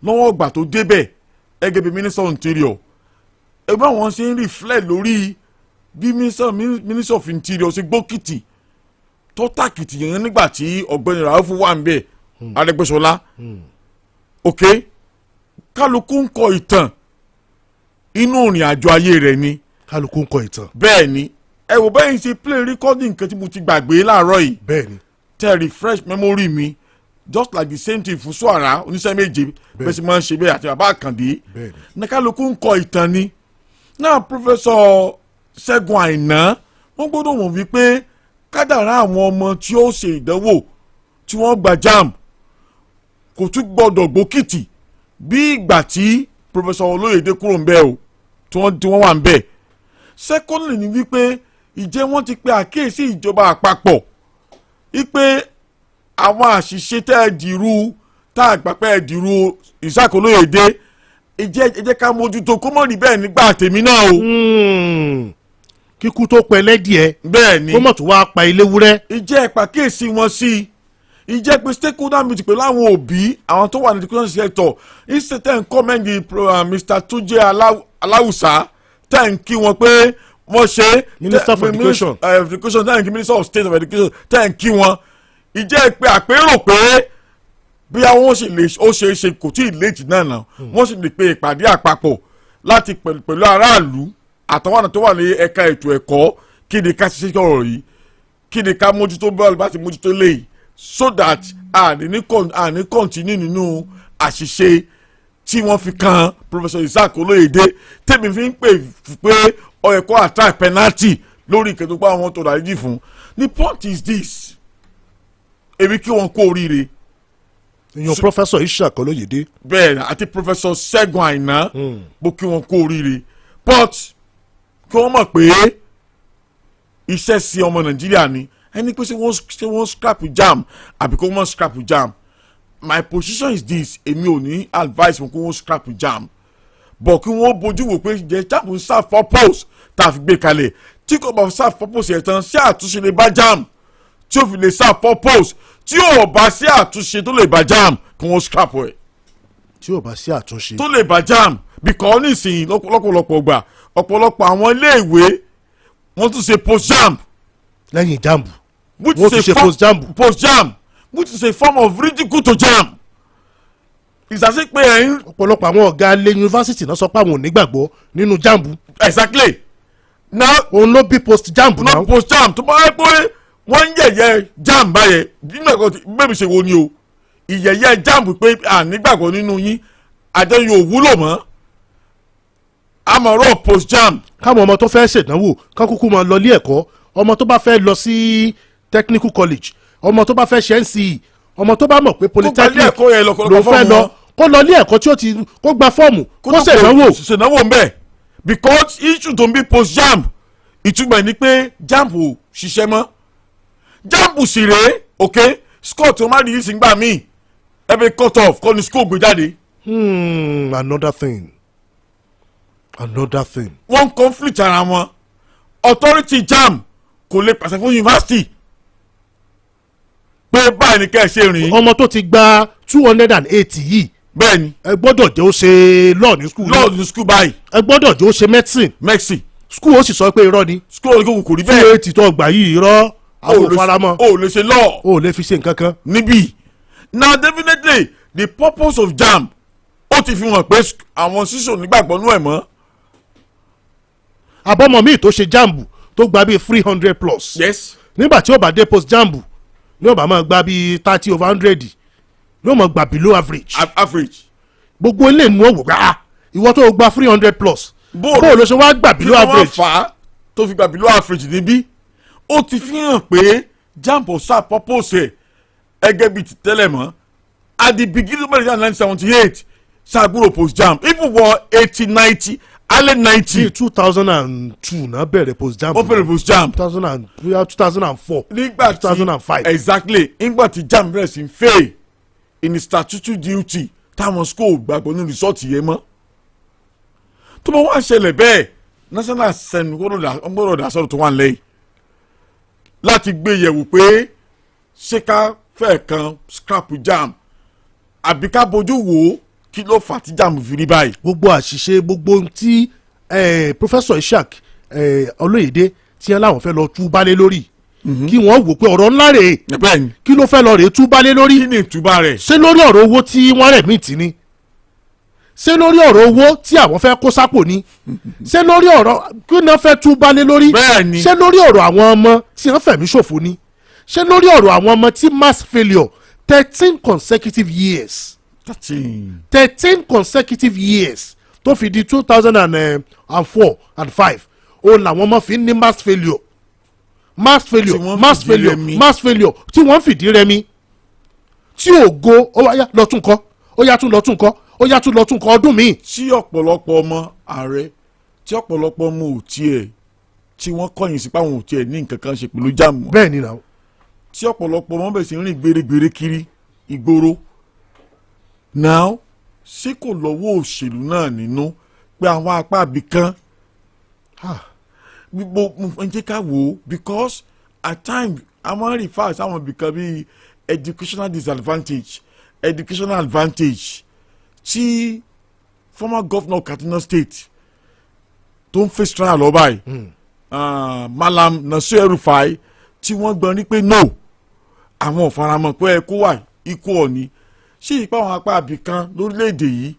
lọ́wọ́ ọgbà tó débẹ̀ ẹgẹ́ bí minister interior ẹ̀rù báwọn ṣe ń reflect lórí bí minister of interior ṣe gbókìtì tó tàkìtì yẹn nígbà tí ọ̀gbẹ́ni Rauf wà ń bẹ̀ Arẹ́gbẹ́ṣọlá ok kálukú ń kọ ìtàn inú ìrìn àjò ayé rẹ̀ ni kálukú ń kọ ìtàn bẹ́ẹ̀ ni ẹ wò bẹ́ẹ̀ ṣe play recording nǹkan tí mo ti gbàgbé láàárọ̀ yìí bẹ́ẹ̀ ni tẹ́ refresh memory mi just like the same thing fún Suara oníṣẹ́ méje bẹ́ẹ̀ sì máa ń ṣe bẹ́ẹ̀ àti bàbá Àkàndé ní kálukú ń kọ ìtàn ni náà Professor Ṣẹ́gun Àìná wọ́n gbọ́dọ̀ mọ̀ wípé kádàrá àwọn ọmọ tí ó ṣe ìdánwò tí wọ́n gba JAMB kò tún gbọ́dọ̀ gbókìtì bí ìgbà tí Professor Olóyèdé kúrò ń bẹ̀ o tí wọ́n wà ń bẹ̀ secondly ni wípé ìjẹ́ wọ́n ti pe àkíyèsí ìjọba àpapọ̀ wípé àwọn àṣìṣe tẹ́ ẹ dìrú tá àgbàpẹ́ ẹ dìrú Isaac Olóyèdé ẹ jẹ́ ká mójútó kó mọ̀ rí bẹ́ẹ̀ nígbà tèmi náà o. kíkú tó pẹ́ lẹ́dìẹ̀ bẹ́ẹ̀ ni kó mọ̀ tó wá pa eléwúrẹ́. ìjẹ́ ìpàkíyèsí wọn sí ìjẹ́ pé stakeholder meeting pẹ̀lú àwọn òbí àwọn tó wà ní education sector instead comment Mr. Tunji Aláwùsá tẹ̀ ń kí wọn pé wọ́n ṣe minister of education tẹ̀ ń kí minister of state of education tẹ̀ ń kí wọn ìjẹ́ pé àpérò pé bí àwọn ó ṣe é ṣe kò tí ì léèjì náà wọ́n sì lè pe ìpàdé àpapọ̀ láti pẹ̀lú aráàlú àtàwọn tó wà ní ẹ̀ka ètò ẹ̀kọ́ kí ni ká ṣiṣẹ́ ọ̀rọ̀ yìí kí ni ká mójútó bọ́ọ̀lù bá ti mójútó léyìí so that àní continue nínú àṣìṣe tí wọ́n fi kan Professor Isaac Olóyèdé tèmi fi ń pè pé ọ̀ẹ̀kọ́ àtà penalty lórí ìkẹ́tọ́pá àwọn tó dáríjì fún. The point is this èmi kí wọ́n kó oríire. èèyàn Professor Isaac Olóyèdé. bẹ́ẹ̀ àti Professor Ṣẹ́gun Àìná bó kí wọ́n kó oríire but kí wọ́n mọ̀ pé iṣẹ́ sí ọmọ Nàìjíríà ni ẹni pé ṣé wọ́n scrap JAMB àbí kó wọ́n scrap JAMB my position is this èmi ò ní advice wọn kó wọ́n scrap JAMB but kí wọ́n bójú wò pé jẹ́ JAMB ń serve purpose tá a fi gbé kalẹ̀ tí kò bá serve purpose yẹn tán ṣé àtúnṣe lè bá JAMB tí ó fi lè serve purpose tí ò bá sí àtúnṣe tó lè bá JAMB kí wọ́n scrap ẹ̀. tí ò bá sí àtúnṣe tó lè bá JAMB because nísìnyí lọ́pọ̀lọpọ̀ gbà ọ̀pọ̀lọpọ̀ àwọn iléèwé wọ́n tún ṣe post JAMB. lẹ́yìn JAMB which is a post JAMB which is a form of ridicule to JAMB. ìsàsí pé ẹ̀yin. ọ̀pọ̀lọpọ̀ àwọn ọ̀gá ilé yunifásitì náà sọ pé àwọn ò nígbàgbọ́ nínú JAMB. exactly. now òun ló bí post JAMB náà. no post JAMB tó bá yẹ pé wọ́n ń yẹ̀yẹ́ JAMB báyẹn nínú ẹ̀kọ́ tí bẹ́ẹ̀ mi ṣe wo ni o ìyẹ̀yẹ́ JAMB pé à nígbàgbọ́ nínú yín àjẹyìn òwúlò mọ́ àmọ̀ràn post JAMB. káwọn ọmọ tó fẹ́ ṣèdánwò kán kúkú máa lọ ilé ẹ̀kọ́ ọmọ tó bá fẹ́ lọ sí technical college ọmọ tó bá fẹ́ ṣe NCE ọmọ tó bá mọ̀ pé polytechnic ló fẹ́ lọ kó lọ ilé ẹ̀kọ́ tí ó ti kó gba fọ́ọ̀mù kó ṣèdánwò ń bẹ̀ because issue tó ń bí post JAMB ìtumọ̀ ni pé JAMB ò ṣiṣẹ́ mọ́ JAMB sì rèé ok score tó má rí yìí sì ń gbà míì every cut off kọ́ ni score gbé jáde. another thing. wọ́n conflict ara wọn authority JAMB kò lè pàṣẹ fún yunifásitì pé báyìí ni kẹ́ ẹ ṣe rìn. ọmọ tó ti gba 280 yìí. bẹ́ẹ̀ni. ẹ gbọ́dọ̀ jẹ́ ó ṣe law ní school. law ní school báyìí. ẹ gbọ́dọ̀ jẹ́ ó ṣe medicine. school ó sì sọ pé irọ́ ni. school kò rí bẹ́ẹ̀. 280 tó gbà yìí irọ́ àwọn ò faramọ́. o lè ṣe law. o lè fi ṣe nǹkan kan. níbí now definitely the purpose of JAMB ó ti fi hàn pé àwọn ṣíṣò nígbàgbọ́ nú ẹ̀ mọ́. àbọ̀mọ̀ míì tó ṣe JAMB tó gba bíi 300 plus. yes. nígbà tí ó bá dé post JAMB ní ó bá máa gba bíi 30/100 ní ó máa gba below average. average. gbogbo ilé ìmú òwò gbà ìwọ tó gba 300 plus. bó ló ṣe wá gbà below average. kí ló wá fà á tó fi gba below average níbí ó ti fi hàn pé JAMB ò sá purpose ẹ̀ ẹgẹ́ bíi ti tẹ́lẹ̀ mọ́ at the beginning of 1978 ṣàgbúrò post JAMB even wọ 80-90 alẹ́ 90. 2002 náà bẹ̀rẹ̀ post JAMB. ó bẹ̀rẹ̀ post JAMB. 2004. nígbà tí 2005. exactly nígbà tí JAMB bẹ̀rẹ̀ sí fail in statutory duty táwọn school gbàgbọ́ ní result yẹn mọ́. tó bá wá ṣẹlẹ̀ bẹ́ẹ̀ national assembly gbọ́dọ̀ dá sọ̀rọ̀ tó wà lẹ́yìn láti gbé yẹ̀wò pé ṣé ká fẹ́ kan scrap jam àbí ká bójú wò ó kí ló fà tí jam fi rí báyìí. gbogbo àṣìṣe gbogbo tí Professor Ishaq Olóyèdé tí wọn láwọn fẹ́ lọ tú balẹ̀ lórí kí wọ́n wò pé ọ̀rọ̀ ńlá rèé kí ló fẹ́ lọ rèé tú balẹ̀ lórí. kí ni ìtúbà rẹ̀. ṣé lórí ọ̀rọ̀ owó tí wọ́n rẹ̀ mí tì ní ṣé lórí ọ̀rọ̀ owó tí àwọn fẹ́ kó sápò ní ṣé lórí ọ̀rọ̀ kí wọ́n fẹ́ tú balẹ̀ lórí ṣé lórí ọ̀rọ̀ àwọn ọmọ tí wọ́n fẹ̀mí ṣòfò ní ṣé lórí ọ̀rọ̀ àwọn ọmọ tí mass failure 13 consecutive years 13 consecutive years tó fi di 2004 and 5 òun làwọn ọmọ fi ní mass failure tí wọ́n fìdí rẹmi tí ògo ó wáyà lọ́tún kọ́ ó yá tún lọ́tún kọ́ ó yá tún lọ́tún kọ́ ọdún míì. tí ọ̀pọ̀lọpọ̀ ọmọ ààrẹ tí ọ̀pọ̀lọpọ̀ ọmọ ò tiẹ̀ tí wọ́n kọ̀yìn sí páwọn ò tiẹ̀ ní nǹkan kan ṣe pẹ̀lú jáàmù. bẹ́ẹ̀ ni náà. tí ọ̀pọ̀lọpọ̀ ọmọ bẹ̀ sí rìn gbèrègbèrè kiri ìgboro now ṣé kò lọ́wọ́ òṣèlú náà nínú pé àwọn apá àbí kan gbogbo ń jẹ́ ká wò ó because at times àwọn refer sáwọn ibì kan bíi educational disadvantage educational advantage tí former governor Katsina State tó ń face trial lọ báyìí Malam Nasir El-Rufai tí wọ́n gbọ́n ní pé no àwọn ò faramọ́ pé ẹ kó wà ikú ọ̀ni ṣé ìpá àwọn apá àbí kan lórílẹ̀‐èdè yìí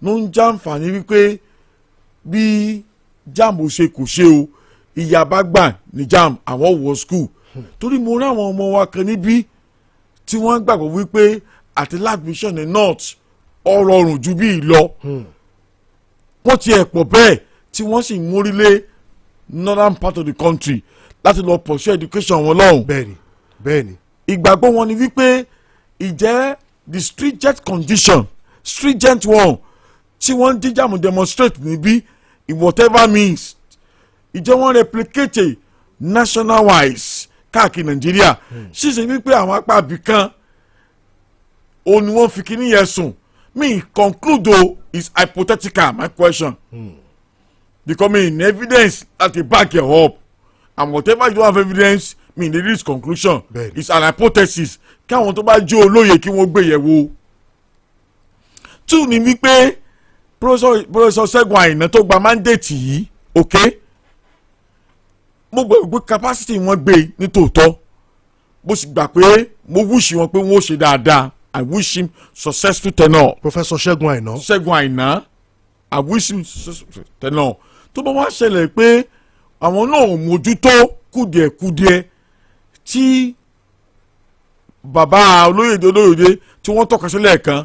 ló ń jàǹfààní wípé bí JAMB ò ṣe kò ṣe o ìyá bá gbà ní JAMB àwọn wọ school torí mo rí àwọn ọmọ wa kan níbí tí wọ́n gbàgbọ́ wípé àti admission ní north ọ̀rọ̀ ọ̀rùn ju bí lọ wọ́n ti ẹ̀ pọ̀ bẹ́ẹ̀ tí wọ́n sì ń mórílé northern part of the country láti lọ pursue education wọn lọ́hùn. bẹ́ẹ̀ni. ìgbàgbọ́ wọn ni wípé ìjẹ́ the stringent condition stringent one tí wọ́n ń díjàmù demonstrate níbí in whatever means ìjẹ́ wọ́n replicate national wise káàkiri Nàìjíríà ṣíṣe wípé àwọn apá ibì kan òun ni wọ́n fi kíní yẹn sùn me conclude o is hypothetical my question because me in evidence that dey back you up and whatever you don't have evidence me dey reach conclusion is an hypothesis kí àwọn tó bá jẹ́ olóye kí wọ́n gbé yẹ̀ wò. two ni wípé Professor Ṣẹ́gun Àìná tó gba mandate yìí okay mo gbọ́ pé capacity wọn gbé ní tòótọ́ mo sì gbà pé mo wish wọn pé wọ́n ó ṣe dáadáa I wish him successful tenure. Professor Ṣẹ́gun Àìná. Ṣẹ́gun Àìná I wish him successful tenure. tó bá wá ṣẹlẹ̀ pé àwọn náà mójútó kùdìẹ̀kùdìẹ̀ tí bàbá Olóyèdé tí wọ́n tọ́ka sílẹ̀ kan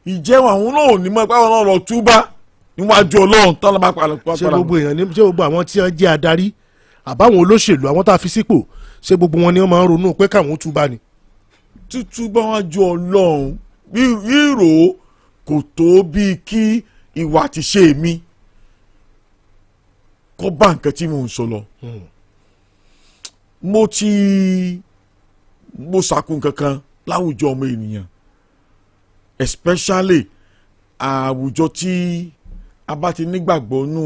ìjẹun àwọn náà ò ní mọ̀ pé àwọn náà lọ túbá níwájú Ọlọ́run tán ló máa padà. ṣé gbogbo èèyàn ní ṣé gbogbo àwọn tí wọ́n jẹ́ adarí àbáwọn olóṣèlú àwọn tá a fi sípò ṣé gbogbo wọn ni wọ́n máa ń ronú pé káwọn túbá ni. tútúbá wájú Ọlọ́run rírò kò tó bíi kí ìwà àti ṣe mi kó bá nǹkan tí mò ń sọ lọ. mo ṣàkóso kankan láwùjọ ọmọ ènìyàn especially àwùjọ tí a bá ti nígbàgbọ́ nú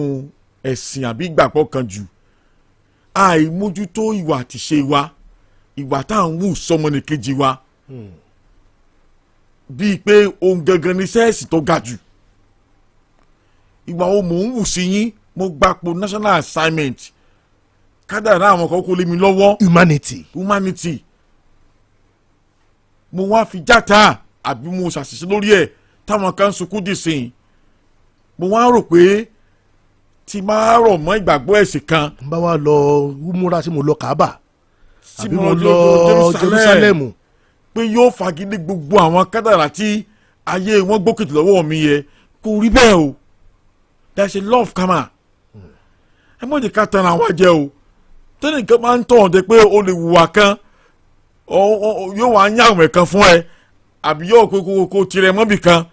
ẹ̀sìn àbí ìgbàgbọ́ kan jù àìmójútó ìwà àti ṣe wa ìwà tá à ń wù sọmọnìkejì wa bíi pé ohun gangan ní sẹ́ẹ̀sì tó ga jù ìwà wo mò ń wù sí yín mo gbapò national assignment kádàrá àwọn kan kó lé mi lọ́wọ́ humanity mo wá fi játa àbí mo ṣàṣìṣe lórí ẹ̀ táwọn kan sunkún dì sí i mo wá rò pé tí máa rọ̀ mọ́ ìgbàgbọ́ ẹ̀sìn kan. n bá wa lọ múra tí mo lọ Kaaba àbí mo lọ Jerusalem pé yóò fagilé gbogbo àwọn kádàrá tí ayé wọn gbókìtì lọ́wọ́ mi yẹ kò rí bẹ́ẹ̀ o there is a love karma ẹ mọ̀ ní ká tan àwọn jẹ o tẹ́lẹ̀ nǹkan máa ń tọ̀ ọ́ de pé o lè wùwà kan yóò wá ń yàwẹ̀ kan fún ẹ àbí yóò kó tirẹ̀ mọ́bì kan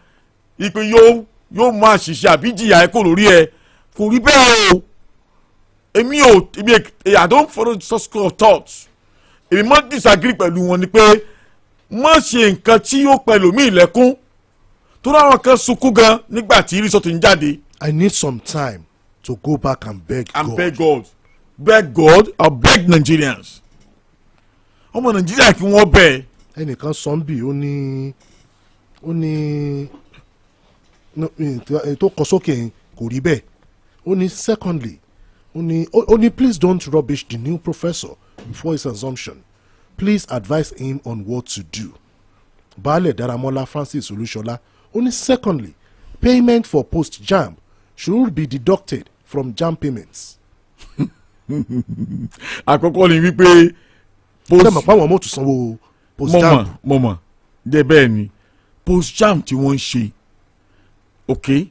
ipe yóò mú àṣìṣe àbí jìyà ẹ kò lórí ẹ kò rí bẹ́ẹ̀ o èmi I don't follow such school of thought èmi mọ́ disagree pẹ̀lú wọn ni pé mọ́ ṣe nǹkan tí yóò pẹ̀lú mi ìlẹ́kùn tó ráwọn kan sunkún gan nígbà tí result ń jáde. I need some time to go back and beg God. Beg God or beg Nigerians ọmọ Nàìjíríà kí wọ́n bẹ̀. ẹnìkan sọ́ńbì ó ní tó kọ sókè kò rí bẹ́ẹ̀ ó ní secondly ó ní please don't rubbish the new professor before his assumption please advise him on what to do. Baálẹ̀ Daramola Francis Olúṣọlá ó ní secondly payment for post JAMB should be deducted from JAMB payments. àkọ́kọ́ ni wípé post JAMB pàwọn ọmọ tó sanwó post JAMB. mọ̀mọ́ dé bẹ́ẹ̀ ni post JAMB tí wọ́n ń ṣe okay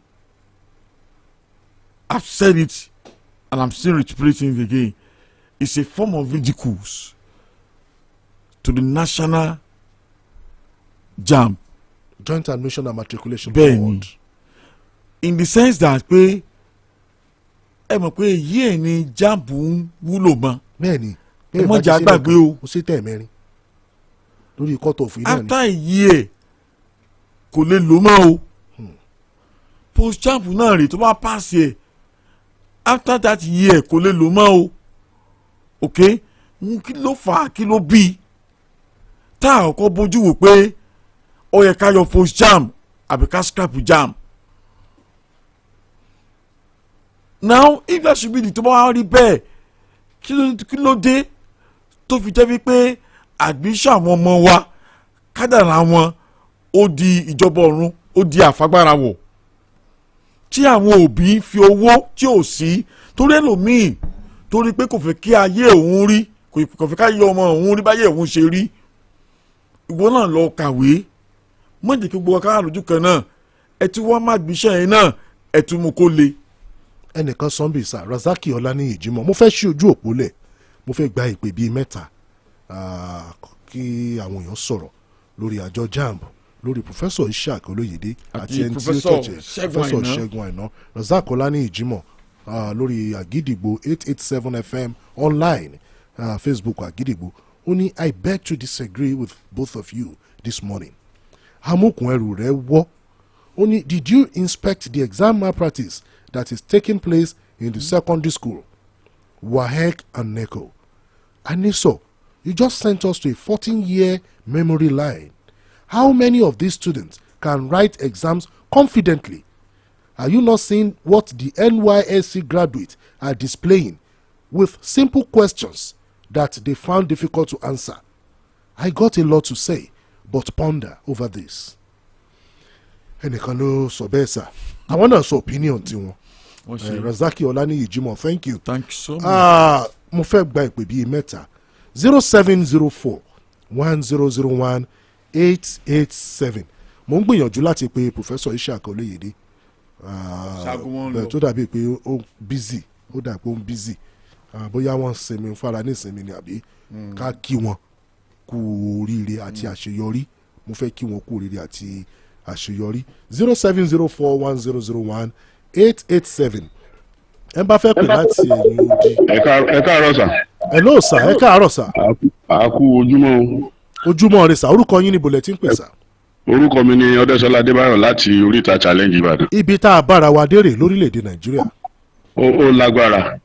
I've said it and I'm still repeating it again it's a form of ridiculous to the national JAMB. Joint Admission and Matriculation Board. In the sense that pé ẹ mọ̀ pé èyí ẹ̀ ni JAMB ń wúlò mọ́. bẹ́ẹ̀ni ẹ mọ̀ jà gbàgbé o. o ṣe tẹ̀ mẹ́rin lórí cut off yìí náà ni. after èyí ẹ̀ kò lè lò mọ́ o. post JAMB náà rè tó bá pass ẹ̀ after that year kò lè lò mọ́ o. ok kí ló fà á kí ló bí tá a kọ́ bójú wò pé ó yẹ ká yọ post JAMB àbí ká scrap JAMB. now if that should be the tó bá wá rí bẹ́ẹ̀ kí ló dé tó fi jẹ́ wípé admission àwọn ọmọ wa kádàrá wọn ó di ìjọba ọ̀run ó di àfagbára wọ̀ tí àwọn òbí fi owó tí ò sí torí ẹlòmíì torí pé kò fẹ́ kí ayé òun rí kò fẹ́ ká yẹ ọmọ òun rí báyé òun ṣe rí ìwọ náà lọ kàwé mọ̀jẹ̀ kí gbogbo akáwà lójú kan náà ẹ tí wọ́n má gbéṣẹ́ yẹn náà ẹ tún mú kó le. ẹnìkan sọ́nbì sá Razaki Ọláníyì Jímọ̀ mo fẹ́ ṣí ojú òpó lẹ̀ mo fẹ́ gba ìpè bíi mẹ́ta kí àwọn èèyàn sọ̀rọ̀ lórí àjọ JAMB lórí pòfẹ́sọ̀ Ishaq Olóyèdé àti ẹni tí ó tẹ̀jẹ̀ pòfẹ́sọ̀ Ṣẹ́gun Àìná Razaki Ọláníyì Jímọ̀ lórí Àgídìgbò 887 FM online Facebook Àgídìgbò ó ní I beg to disagree with both of you this morning. Hamukun ẹrù rẹ̀ wọ́ ó ní did you inspect the exam malpractice that is taking place in the secondary school WAEC and NECO? Aniso, you just sent us to a 14-year memory line. How many of these students can write exams confidently? Are you not seeing what the NYSC graduates are displaying with simple questions that they found difficult to answer? I got a lot to say, but ponder over this. ẹnìkan ló sọ bẹ́ẹ̀ sà àwọn náà sọ opinion tiwọn. Razaki Ọláníyì Jímọ̀ thank you. Thank you so much. mo fẹ́ gba ìpè bíi mẹ́ta 0704 1001 887 mo ń gbìyànjú láti pe Professor Ishaq Olóyèdé bẹ́ẹ̀ tó dàbí pé ó busy ó dàbí pé ó ń busy bóyá wọ́n sinmi fara ní ìsinmi ni àbí ká kí wọn kú oríire àti àṣeyọrí mo fẹ́ kí wọn kú oríire àti àṣeyọrí 0704 1001 887 ẹ bá fẹ́ pè láti ẹ̀yìn odi. ẹ káàárọ̀ sà. hello sà ẹ káàárọ̀ sà. a kú ojúmọ́ o. ojúmọ́ rẹ sà orúkọ yín ni bọ̀lẹ̀ tí ń pè sà. orúkọ mi ni Ọdẹ́sọlá Adébáyọ̀ láti oríta challenge Ìbàdàn. ibi tá a bára wa dérè lórílẹ̀‐èdè Nàìjíríà. ó lágbára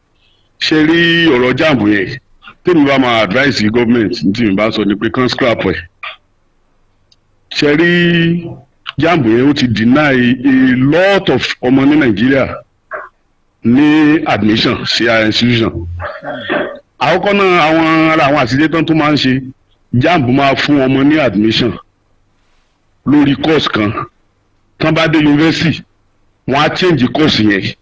ṣe rí ọ̀rọ̀ JAMB yẹn tèmi bá máa advice gọ́ọ̀mẹ̀ntì tí mi bá sọ ni pé kán scrap ẹ̀. ṣe rí JAMB yẹn ó ti deny a lot of ọmọ ní Nàìjíríà ní admission sí institution. àkọ́kọ́ náà àwọn àṣìṣe tán tó máa ń ṣe JAMB máa fún ọmọ ní admission lórí course kan tán bá dé university wọ́n á change course yẹn.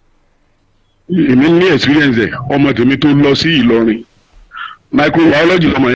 èmi ní experience ẹ̀ ọmọ tèmi tó lọ sí Ìlọrin microbiology lọmọ yẹn.